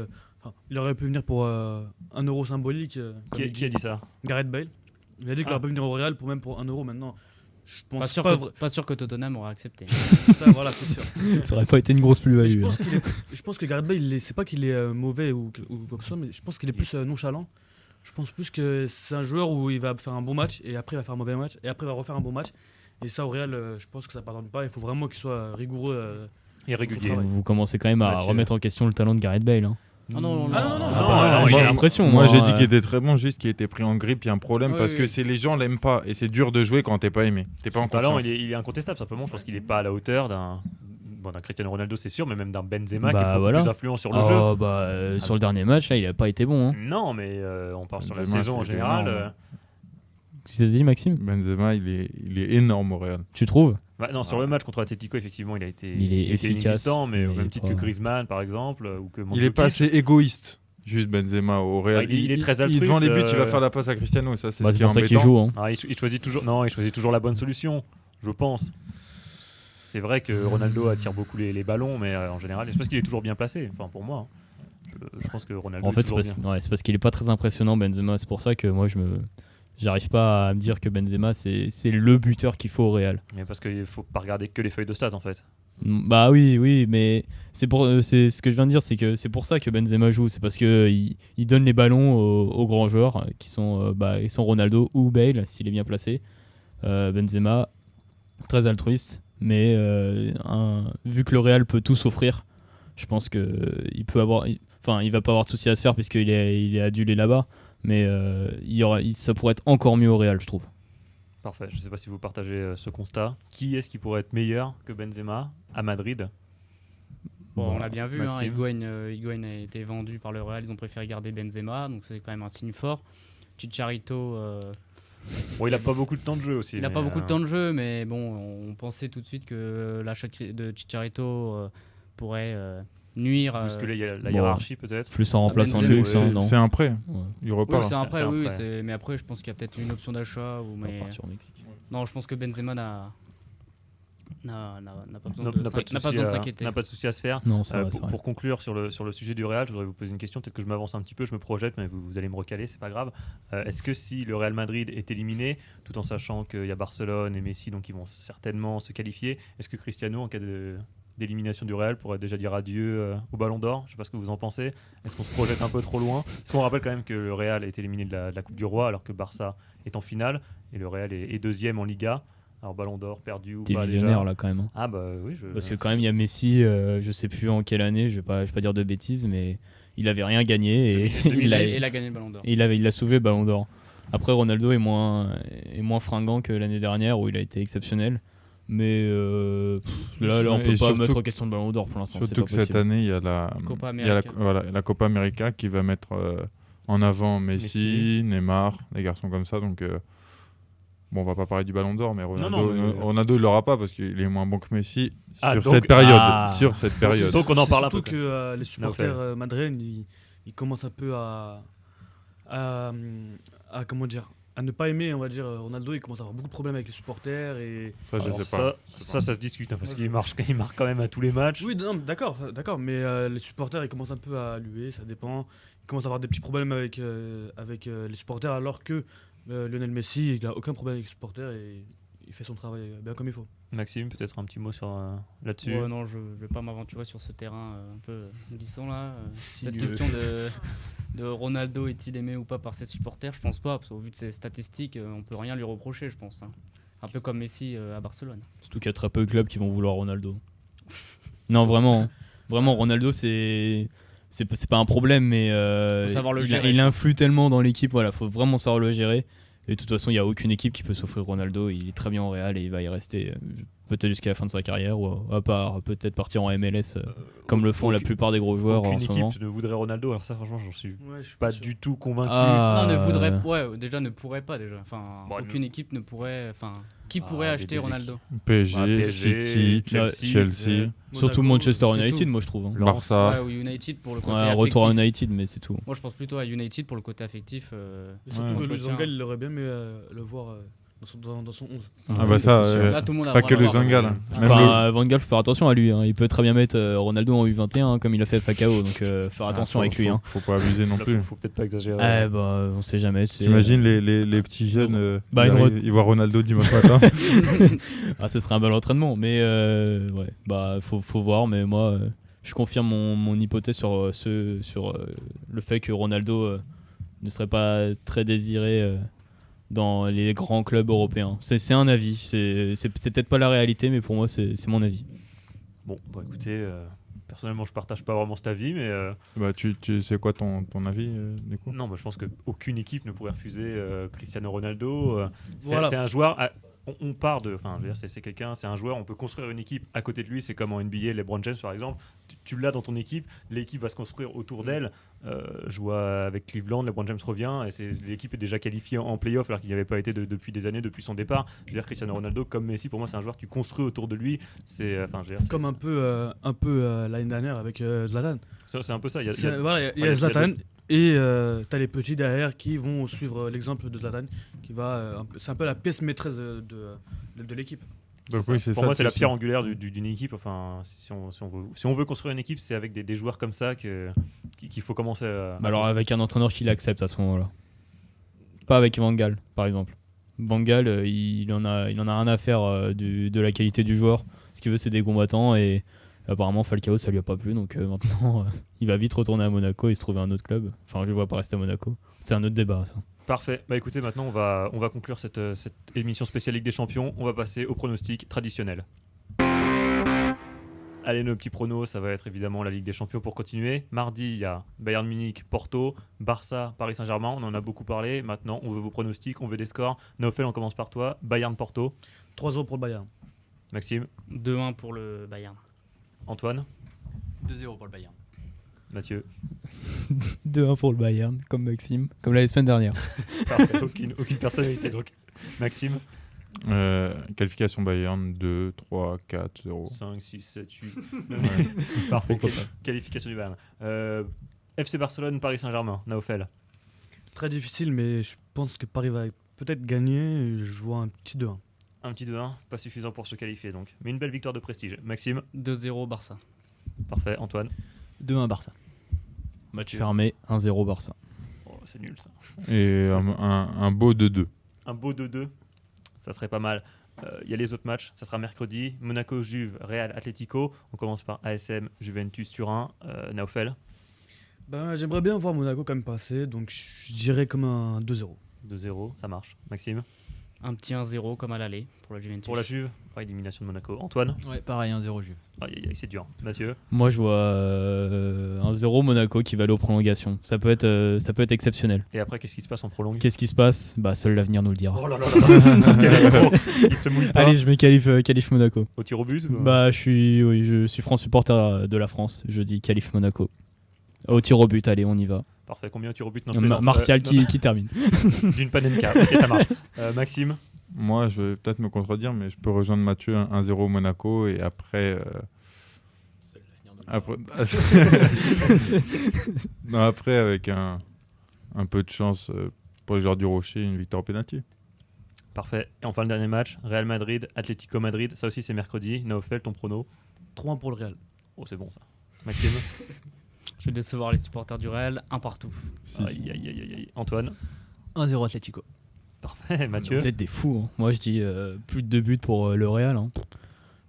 [SPEAKER 7] pour 1 euro symbolique.
[SPEAKER 1] Qui a dit ça?
[SPEAKER 7] Gareth Bale. Il a dit qu'il aurait pu venir au Real même pour 1 euro maintenant. Je pense
[SPEAKER 4] pas sûr que Tottenham aurait accepté.
[SPEAKER 7] Ça, voilà, c'est sûr.
[SPEAKER 2] Ça aurait pas été une grosse plus-value.
[SPEAKER 7] Je pense que Gareth Bale, c'est pas qu'il est mauvais ou quoi que ce soit, mais je pense qu'il est plus nonchalant. Je pense plus que c'est un joueur où il va faire un bon match et après il va faire un mauvais match et après il va refaire un bon match. Et ça, au Real, je pense que ça pardonne pas. Il faut vraiment qu'il soit rigoureux
[SPEAKER 1] et régulier.
[SPEAKER 2] Vous commencez quand même à remettre en question le talent de Gareth Bale. Hein.
[SPEAKER 7] Non,
[SPEAKER 2] j'ai l'impression.
[SPEAKER 5] Moi, j'ai dit qu'il était très bon, juste qu'il était pris en grippe. Il y a un problème parce que les gens l'aiment pas et c'est dur de jouer quand t'es pas aimé. T'es pas en confiance.
[SPEAKER 1] Talent, il est incontestable. Simplement, je pense qu'il est pas à la hauteur d'un Cristiano Ronaldo, c'est sûr, mais même d'un Benzema qui est beaucoup plus influent sur le jeu.
[SPEAKER 2] Sur le dernier match, là, il a pas été bon. Hein.
[SPEAKER 1] Non, mais on part sur la saison en général.
[SPEAKER 2] Tu t'es dit, Maxime?
[SPEAKER 5] Benzema, il est énorme au Real.
[SPEAKER 2] Tu trouves?
[SPEAKER 1] Non, sur le match contre Atletico, effectivement, il est
[SPEAKER 2] efficace,
[SPEAKER 1] inexistant, mais au même titre que Griezmann, par exemple, ou que Mandzukic.
[SPEAKER 5] Il est pas assez égoïste. Juste Benzema au Real.
[SPEAKER 1] Il est très altruiste.
[SPEAKER 5] Devant les buts, il va faire la passe à Cristiano. Ça, c'est ce qui est
[SPEAKER 2] pour ça
[SPEAKER 5] embêtant.
[SPEAKER 2] qu'il joue. Hein.
[SPEAKER 1] Il choisit toujours la bonne solution, je pense. C'est vrai que Ronaldo attire beaucoup les ballons, mais en général, c'est parce qu'il est toujours bien placé. Enfin, pour moi, je pense que Ronaldo.
[SPEAKER 2] En fait, c'est parce qu'il est pas très impressionnant, Benzema. C'est pour ça que moi, j'arrice pas à me dire que Benzema c'est le buteur qu'il faut au Real.
[SPEAKER 1] Mais parce qu'il faut pas regarder que les feuilles de stats en fait.
[SPEAKER 2] Bah oui, mais c'est ce que je viens de dire, c'est que c'est pour ça que Benzema joue, c'est parce que il donne les ballons aux grands joueurs qui sont Ronaldo ou Bale s'il est bien placé. Benzema très altruiste, mais vu que le Real peut tout s'offrir, je pense que il va pas avoir de souci à se faire puisqu'il est adulé là-bas. Mais ça pourrait être encore mieux au Real, je trouve.
[SPEAKER 1] Parfait. Je ne sais pas si vous partagez ce constat. Qui est-ce qui pourrait être meilleur que Benzema à Madrid?
[SPEAKER 4] Bon, on l'a bien vu,
[SPEAKER 1] Maxime.
[SPEAKER 4] Higuaín a été vendu par le Real, ils ont préféré garder Benzema, donc c'est quand même un signe fort. Chicharito,
[SPEAKER 1] Bon, il a pas beaucoup de temps de jeu aussi.
[SPEAKER 4] il n'a pas beaucoup de temps de jeu, mais bon, on pensait tout de suite que l'achat de Chicharito pourrait nuire.
[SPEAKER 1] Bousculer la
[SPEAKER 2] Bon,
[SPEAKER 1] hiérarchie peut-être.
[SPEAKER 2] Plus en remplaçant
[SPEAKER 4] Benzema,
[SPEAKER 2] Lux, hein, non.
[SPEAKER 5] C'est un prêt.
[SPEAKER 2] Ouais.
[SPEAKER 5] Il
[SPEAKER 4] Oui,
[SPEAKER 5] repart.
[SPEAKER 4] c'est un prêt,
[SPEAKER 1] c'est un
[SPEAKER 4] oui,
[SPEAKER 1] prêt.
[SPEAKER 4] mais après, je pense qu'il y a peut-être une option d'achat.
[SPEAKER 2] On va partir au Mexique.
[SPEAKER 4] Non, je pense que Benzema n'a pas besoin
[SPEAKER 1] N'a
[SPEAKER 4] de
[SPEAKER 1] pas de
[SPEAKER 4] s'inquiéter.
[SPEAKER 1] n'a pas de souci à se faire.
[SPEAKER 2] Non, c'est vrai, c'est
[SPEAKER 1] Pour,
[SPEAKER 2] vrai.
[SPEAKER 1] pour conclure sur le sujet du Real, je voudrais vous poser une question. Peut-être que je m'avance un petit peu, je me projette, mais vous allez me recaler, c'est pas grave. Est-ce que si le Real Madrid est éliminé, tout en sachant qu'il y a Barcelone et Messi, donc ils vont certainement se qualifier, est-ce que Cristiano, en cas d'élimination du Real, pourrait déjà dire adieu au Ballon d'Or? Je sais pas ce que vous en pensez. Est-ce qu'on se projette un peu trop loin? Parce qu'on rappelle quand même que le Real est éliminé de la Coupe du Roi, alors que Barça est en finale et le Real est deuxième en Liga. Alors Ballon d'Or perdu ou
[SPEAKER 2] T'es
[SPEAKER 1] pas
[SPEAKER 2] visionnaire
[SPEAKER 1] déjà?
[SPEAKER 2] là quand même. Hein.
[SPEAKER 1] Ah bah oui,
[SPEAKER 2] Parce que quand même il y a Messi, je sais plus en quelle année, je vais pas dire de bêtises, mais il avait rien gagné et
[SPEAKER 1] 2010.
[SPEAKER 4] Il a gagné le Ballon d'Or.
[SPEAKER 2] il a soulevé le Ballon d'Or. Après Ronaldo est moins fringant que l'année dernière où il a été exceptionnel. Mais là on
[SPEAKER 5] Et
[SPEAKER 2] peut pas
[SPEAKER 5] surtout-
[SPEAKER 2] mettre en question le Ballon d'Or pour l'instant. C'est
[SPEAKER 5] Surtout
[SPEAKER 2] pas
[SPEAKER 5] que cette
[SPEAKER 2] possible.
[SPEAKER 5] année, il y a la
[SPEAKER 4] Copa
[SPEAKER 5] il y a
[SPEAKER 4] América.
[SPEAKER 5] la Copa América qui va mettre en avant Messi, Neymar, des garçons comme ça. Donc, bon, on va pas parler du Ballon d'Or, mais Ronaldo, il l'aura pas parce qu'il est moins bon que Messi
[SPEAKER 1] Ah,
[SPEAKER 5] sur
[SPEAKER 1] donc-
[SPEAKER 5] cette période.
[SPEAKER 2] Ah.
[SPEAKER 5] Sur cette période.
[SPEAKER 1] Donc on en
[SPEAKER 7] C'est
[SPEAKER 1] parle un
[SPEAKER 7] surtout
[SPEAKER 1] peu,
[SPEAKER 7] que les supporters madrilènes, ils commencent un peu à comment dire, à ne pas aimer, on va dire, Ronaldo. Il commence à avoir beaucoup de problèmes avec les supporters et
[SPEAKER 5] Ça, je
[SPEAKER 1] Alors
[SPEAKER 5] sais pas.
[SPEAKER 1] ça se discute hein, parce qu'il marque quand même à tous les matchs.
[SPEAKER 7] oui, non, d'accord, mais les supporters, ils commencent un peu à luer, ça dépend. Ils commencent à avoir des petits problèmes avec les supporters, alors que Lionel Messi, il a aucun problème avec les supporters et il fait son travail bien comme il faut.
[SPEAKER 1] Maxime, peut-être un petit mot sur là-dessus.
[SPEAKER 4] Ouais, non, je vais pas m'aventurer sur ce terrain un peu glissant là.
[SPEAKER 2] Si
[SPEAKER 4] Cette
[SPEAKER 2] Dieu.
[SPEAKER 4] question de Ronaldo est-il aimé ou pas par ses supporters, je pense pas, parce qu'au vu de ses statistiques, on peut rien lui reprocher, je pense. Hein. Un peu comme Messi à Barcelone.
[SPEAKER 2] Surtout qu'il y a très peu de clubs qui vont vouloir Ronaldo. Non, vraiment. Vraiment, Ronaldo, c'est pas un problème, mais
[SPEAKER 4] Faut savoir le gérer,
[SPEAKER 2] il
[SPEAKER 4] je
[SPEAKER 2] influe tellement dans l'équipe. Voilà, faut vraiment savoir le gérer. Et de toute façon, il n'y a aucune équipe qui peut s'offrir Ronaldo. Il est très bien au Real et il va y rester peut-être jusqu'à la fin de sa carrière, ou à part peut-être partir en MLS, comme le font la plupart des gros joueurs en
[SPEAKER 1] Aucune
[SPEAKER 2] ce moment.
[SPEAKER 1] équipe ne voudrait Ronaldo, alors ça franchement j'en suis
[SPEAKER 7] Ouais, je suis
[SPEAKER 1] pas
[SPEAKER 7] sûr.
[SPEAKER 1] du tout convaincu.
[SPEAKER 2] Ah,
[SPEAKER 4] Non, ne voudrait, déjà ne pourrait pas déjà. Enfin,
[SPEAKER 1] Bon,
[SPEAKER 4] aucune équipe ne pourrait. Enfin, qui pourrait acheter
[SPEAKER 1] des
[SPEAKER 4] Ronaldo?
[SPEAKER 5] PSG,
[SPEAKER 1] PSG,
[SPEAKER 5] City, Chelsea.
[SPEAKER 2] surtout
[SPEAKER 7] Monaco,
[SPEAKER 2] Manchester
[SPEAKER 7] c'est
[SPEAKER 2] United,
[SPEAKER 7] tout.
[SPEAKER 2] moi je trouve. Hein.
[SPEAKER 5] Barça.
[SPEAKER 4] Ouais, ou United pour le côté
[SPEAKER 2] Ouais,
[SPEAKER 4] affectif.
[SPEAKER 2] retour à United, mais c'est tout.
[SPEAKER 4] Moi, je pense plutôt à United pour le côté affectif.
[SPEAKER 7] Et surtout
[SPEAKER 5] Ouais.
[SPEAKER 7] que Luis
[SPEAKER 4] Entretien.
[SPEAKER 7] Van Gaal, il aurait bien aimé le voir dans son 11.
[SPEAKER 5] Ah bah ça,
[SPEAKER 2] c'est sûr.
[SPEAKER 4] Là, tout le monde a
[SPEAKER 5] pas que
[SPEAKER 4] vraiment
[SPEAKER 5] le
[SPEAKER 4] avoir-
[SPEAKER 5] Zangal. hein. Même
[SPEAKER 2] Enfin, Van Gaal, faut faire attention à lui. Hein. Il peut très bien mettre Ronaldo en U21 hein, comme il a fait Falcao, donc faire attention avec lui. Hein.
[SPEAKER 5] Faut pas abuser non
[SPEAKER 1] Là,
[SPEAKER 5] plus.
[SPEAKER 1] faut peut-être pas exagérer.
[SPEAKER 2] Ah, bah, on sait jamais. tu sais.
[SPEAKER 5] T'imagines les petits jeunes,
[SPEAKER 2] Bah,
[SPEAKER 5] ils
[SPEAKER 2] une
[SPEAKER 5] arrivent, ils voient Ronaldo dimanche matin.
[SPEAKER 2] Ah, ce serait un bel entraînement, mais ouais, bah faut voir. Mais moi, je confirme mon hypothèse sur le fait que Ronaldo ne serait pas très désiré dans les grands clubs européens. C'est un avis. C'est peut-être pas la réalité, mais pour moi, c'est mon avis.
[SPEAKER 1] Bon, bah écoutez, personnellement je partage pas vraiment cet avis, mais
[SPEAKER 5] Bah, tu c'est quoi ton avis du coup?
[SPEAKER 1] non, moi je pense qu'aucune équipe ne pourrait refuser Cristiano Ronaldo.
[SPEAKER 7] Voilà.
[SPEAKER 1] C'est un joueur. On part de. Enfin, je veux dire, c'est quelqu'un, c'est un joueur. On peut construire une équipe à côté de lui. C'est comme en NBA, LeBron James par exemple. Tu l'as dans ton équipe. L'équipe va se construire autour d'elle. Je vois avec Cleveland, LeBron James revient et l'équipe est déjà qualifiée en playoff alors qu'il n'y avait pas été depuis des années, depuis son départ. Je veux dire, Cristiano Ronaldo, comme Messi, pour moi, c'est un joueur que tu construis autour de lui. C'est, enfin, je veux dire,
[SPEAKER 7] Comme un peu l'année dernière avec Zlatan.
[SPEAKER 1] c'est un peu ça. Il y a-
[SPEAKER 7] Il y a Zlatan et t'as les petits derrière qui vont suivre l'exemple de Zlatan, qui va. C'est un peu la pièce maîtresse de l'équipe.
[SPEAKER 5] Donc oui, c'est
[SPEAKER 1] Pour
[SPEAKER 5] ça.
[SPEAKER 1] moi, c'est la
[SPEAKER 5] aussi.
[SPEAKER 1] pierre angulaire d'une équipe. Enfin, si on veut construire une équipe, c'est avec des joueurs comme ça qu'il faut commencer à.
[SPEAKER 2] Bah alors avec un entraîneur qui l'accepte à ce moment-là. Pas avec Van Gaal, par exemple. Van Gaal, il en a rien à faire de la qualité du joueur. Ce qu'il veut, c'est des combattants et apparemment Falcao, ça lui a pas plu. Donc maintenant, il va vite retourner à Monaco et se trouver un autre club. Enfin, je le vois pas rester à Monaco. C'est un autre débat, ça.
[SPEAKER 1] Parfait. Bah écoutez, maintenant on va conclure cette émission spéciale Ligue des Champions. On va passer au pronostic traditionnel. Allez, nos petits pronos, ça va être évidemment la Ligue des Champions pour continuer. Mardi, il y a Bayern Munich, Porto, Barça, Paris Saint-Germain. On en a beaucoup parlé. Maintenant, on veut vos pronostics, on veut des scores. Naofel, on commence par toi. Bayern, Porto.
[SPEAKER 7] 3-0 pour le Bayern.
[SPEAKER 1] Maxime,
[SPEAKER 4] 2-1 pour le Bayern.
[SPEAKER 1] Antoine,
[SPEAKER 3] 2-0 pour le Bayern.
[SPEAKER 1] Mathieu.
[SPEAKER 2] 2-1 pour le Bayern, comme Maxime, comme la semaine dernière.
[SPEAKER 1] Parfait, aucune personnalité donc. Maxime.
[SPEAKER 5] Qualification Bayern 2, 3, 4, 0.
[SPEAKER 1] 5, 6, 7, 8.
[SPEAKER 5] Ouais.
[SPEAKER 1] Parfait. Qualification du Bayern. FC Barcelone, Paris Saint-Germain. Naofel.
[SPEAKER 7] Très difficile, mais je pense que Paris va peut-être gagner. Je vois un petit 2-1.
[SPEAKER 1] Un petit 2-1, pas suffisant pour se qualifier donc. Mais une belle victoire de prestige. Maxime.
[SPEAKER 4] 2-0 Barça.
[SPEAKER 1] Parfait. Antoine.
[SPEAKER 3] 2-1 Barça.
[SPEAKER 2] Match fermé, 1-0 Barça.
[SPEAKER 1] Oh, c'est nul ça.
[SPEAKER 5] Et un beau 2-2.
[SPEAKER 1] Un beau 2-2, ça serait pas mal. Il y a les autres matchs, ça sera mercredi. Monaco, Juve, Real, Atlético. On commence par ASM, Juventus, Turin. Naofel.
[SPEAKER 7] Ben, j'aimerais bien voir Monaco quand même passer, donc je dirais comme un 2-0.
[SPEAKER 1] 2-0, ça marche. Maxime.
[SPEAKER 4] Un petit 1-0 comme à l'aller pour la Juventus.
[SPEAKER 1] Pour la Juve, élimination de Monaco. Antoine.
[SPEAKER 3] Ouais, pareil, 1-0 Juve.
[SPEAKER 1] Aïe, aïe, aïe, c'est dur. Mathieu.
[SPEAKER 2] Moi, je vois 1-0 Monaco qui va aller aux prolongations. Ça peut être exceptionnel.
[SPEAKER 1] Et après, qu'est-ce qui se passe en prolongue?
[SPEAKER 2] Qu'est-ce qui se passe? Bah, seul l'avenir nous le dira.
[SPEAKER 1] Oh là là là là. Quel escroc. Il se mouille pas.
[SPEAKER 2] Allez, je me qualifie Monaco.
[SPEAKER 1] Au tir au but ou...
[SPEAKER 2] Bah, je suis franc supporter de la France. Je dis qualifie Monaco. Au tir au but, allez, on y va.
[SPEAKER 1] Parfait, combien au tir au but? Non, je plaisante.
[SPEAKER 2] Martial qui termine.
[SPEAKER 1] D'une panenka, ok, ça marche. Maxime.
[SPEAKER 5] Moi, je vais peut-être me contredire, mais je peux rejoindre Mathieu 1-0 Monaco et après. Non, après, avec un peu de chance pour les joueurs du Rocher, une victoire au pénalty.
[SPEAKER 1] Parfait. Et enfin, le dernier match, Real Madrid, Atlético Madrid. Ça aussi, c'est mercredi. Naofel, ton prono?
[SPEAKER 7] 3-1 pour le Real.
[SPEAKER 1] Oh, c'est bon ça. Maxime.
[SPEAKER 4] Je vais décevoir les supporters du Real, un partout.
[SPEAKER 1] Aïe, aïe, aïe, aïe. Antoine.
[SPEAKER 3] 1-0 Atlético.
[SPEAKER 1] Parfait. Mathieu.
[SPEAKER 2] Vous êtes des fous. Hein. Moi, je dis plus de 2 buts pour le Real. Hein.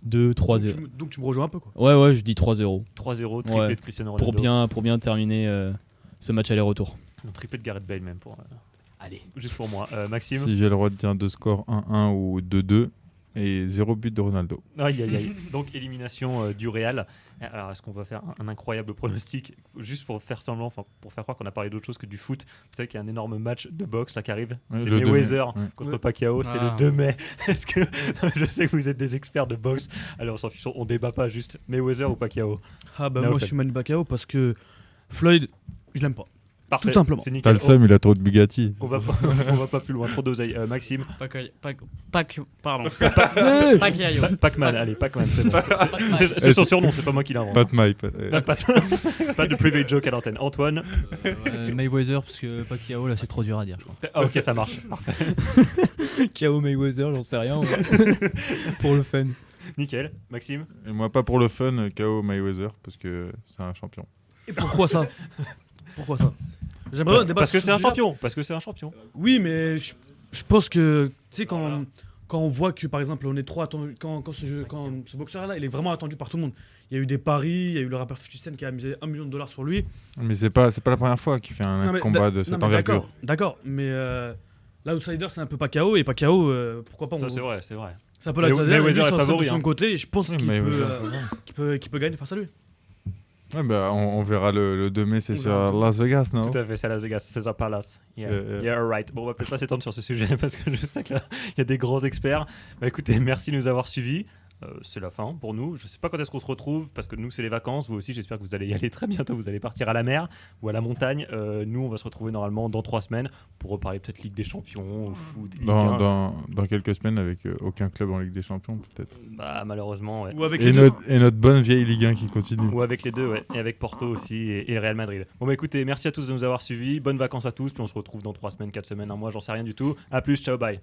[SPEAKER 2] 2-3-0.
[SPEAKER 7] Donc tu me rejoins un peu, quoi.
[SPEAKER 2] Ouais, je dis 3-0.
[SPEAKER 1] 3-0, triplé de Cristiano Ronaldo.
[SPEAKER 2] Pour bien terminer ce match aller-retour.
[SPEAKER 1] Un triplé de Gareth Bale même.
[SPEAKER 3] Allez.
[SPEAKER 1] Juste pour moi. Maxime.
[SPEAKER 5] Si j'ai le droit de dire deux scores 1-1 ou 2-2 et 0 but de Ronaldo.
[SPEAKER 1] Aïe, aïe, aïe. Donc, élimination du Real. Alors, est-ce qu'on va faire un incroyable pronostic juste pour faire semblant, pour faire croire qu'on a parlé d'autre chose que du foot? Vous savez qu'il y a un énorme match de boxe là qui arrive.
[SPEAKER 5] Ouais,
[SPEAKER 1] c'est
[SPEAKER 5] le 2
[SPEAKER 1] Mayweather
[SPEAKER 5] mai.
[SPEAKER 1] contre Pacquiao. C'est le 2 mai. Est-ce que je sais que vous êtes des experts de boxe. Alors, on s'en fiche. On débat pas juste Mayweather ou Pacquiao.
[SPEAKER 7] Ah bah moi je suis Manny Pacquiao parce que Floyd, je l'aime pas.
[SPEAKER 1] Parfait.
[SPEAKER 7] Tout simplement.
[SPEAKER 1] C'est nickel.
[SPEAKER 5] T'as le seum, il a trop de Bugatti.
[SPEAKER 1] On va pas plus loin. Trop d'oseille. Maxime.
[SPEAKER 4] Pardon. Pacquiao.
[SPEAKER 1] Pac-Man. Allez, Pac-Man. C'est bon. C'est son surnom. C'est pas moi qui l'invente.
[SPEAKER 5] Pas de maille.
[SPEAKER 1] Pas de private joke à l'antenne. Antoine.
[SPEAKER 3] Mayweather, parce que Pacquiao, là, c'est trop dur à dire, je crois.
[SPEAKER 1] Ah, ok, ça marche.
[SPEAKER 2] KO Mayweather, j'en sais rien. Pour le fun.
[SPEAKER 1] Nickel. Maxime.
[SPEAKER 5] Et moi, pas pour le fun, KO Mayweather, parce que c'est un champion.
[SPEAKER 7] Et pourquoi ça? Pourquoi ça?
[SPEAKER 1] Parce que c'est un champion. Parce que c'est un champion.
[SPEAKER 7] Oui, mais je pense que, tu sais, quand on voit que, par exemple, on est trop attendu, quand ce boxeur-là, il est vraiment attendu par tout le monde. Il y a eu des paris, il y a eu le rappeur 50 Cent qui a misé $1 million sur lui.
[SPEAKER 5] Mais c'est pas la première fois qu'il fait un combat de cette envergure.
[SPEAKER 7] D'accord, mais l'outsider, c'est un peu Pacquiao, et Pacquiao, pourquoi pas?
[SPEAKER 1] Ça, c'est vrai.
[SPEAKER 7] C'est un peu l'outsider,
[SPEAKER 1] Mayweather est
[SPEAKER 7] est
[SPEAKER 1] favori.
[SPEAKER 7] de son côté, et je pense qu'il peut gagner face à lui.
[SPEAKER 5] Ouais, bah, on verra le 2 mai, c'est sur Las Vegas, non?
[SPEAKER 1] Tout à fait, c'est à Las Vegas, Caesar Palace. Yeah, right. Bon, on va peut-être pas s'étendre sur ce sujet parce que je sais qu'il y a des grands experts. Bah, écoutez, merci de nous avoir suivis. C'est la fin pour nous. Je sais pas quand est-ce qu'on se retrouve parce que nous, c'est les vacances. Vous aussi, j'espère que vous allez y aller très bientôt. Vous allez partir à la mer ou à la montagne. Nous, on va se retrouver normalement dans 3 semaines pour reparler peut-être Ligue des Champions, ou foot.
[SPEAKER 5] Dans quelques semaines avec aucun club en Ligue des Champions, peut-être.
[SPEAKER 1] Bah, malheureusement, ouais.
[SPEAKER 7] Ou avec
[SPEAKER 5] et notre bonne vieille Ligue 1 qui continue.
[SPEAKER 1] Ou avec les deux, ouais. Et avec Porto aussi et le Real Madrid. Bon, bah écoutez, merci à tous de nous avoir suivis. Bonnes vacances à tous. Puis on se retrouve dans 3 semaines, 4 semaines, un mois, j'en sais rien du tout. À plus, ciao, bye.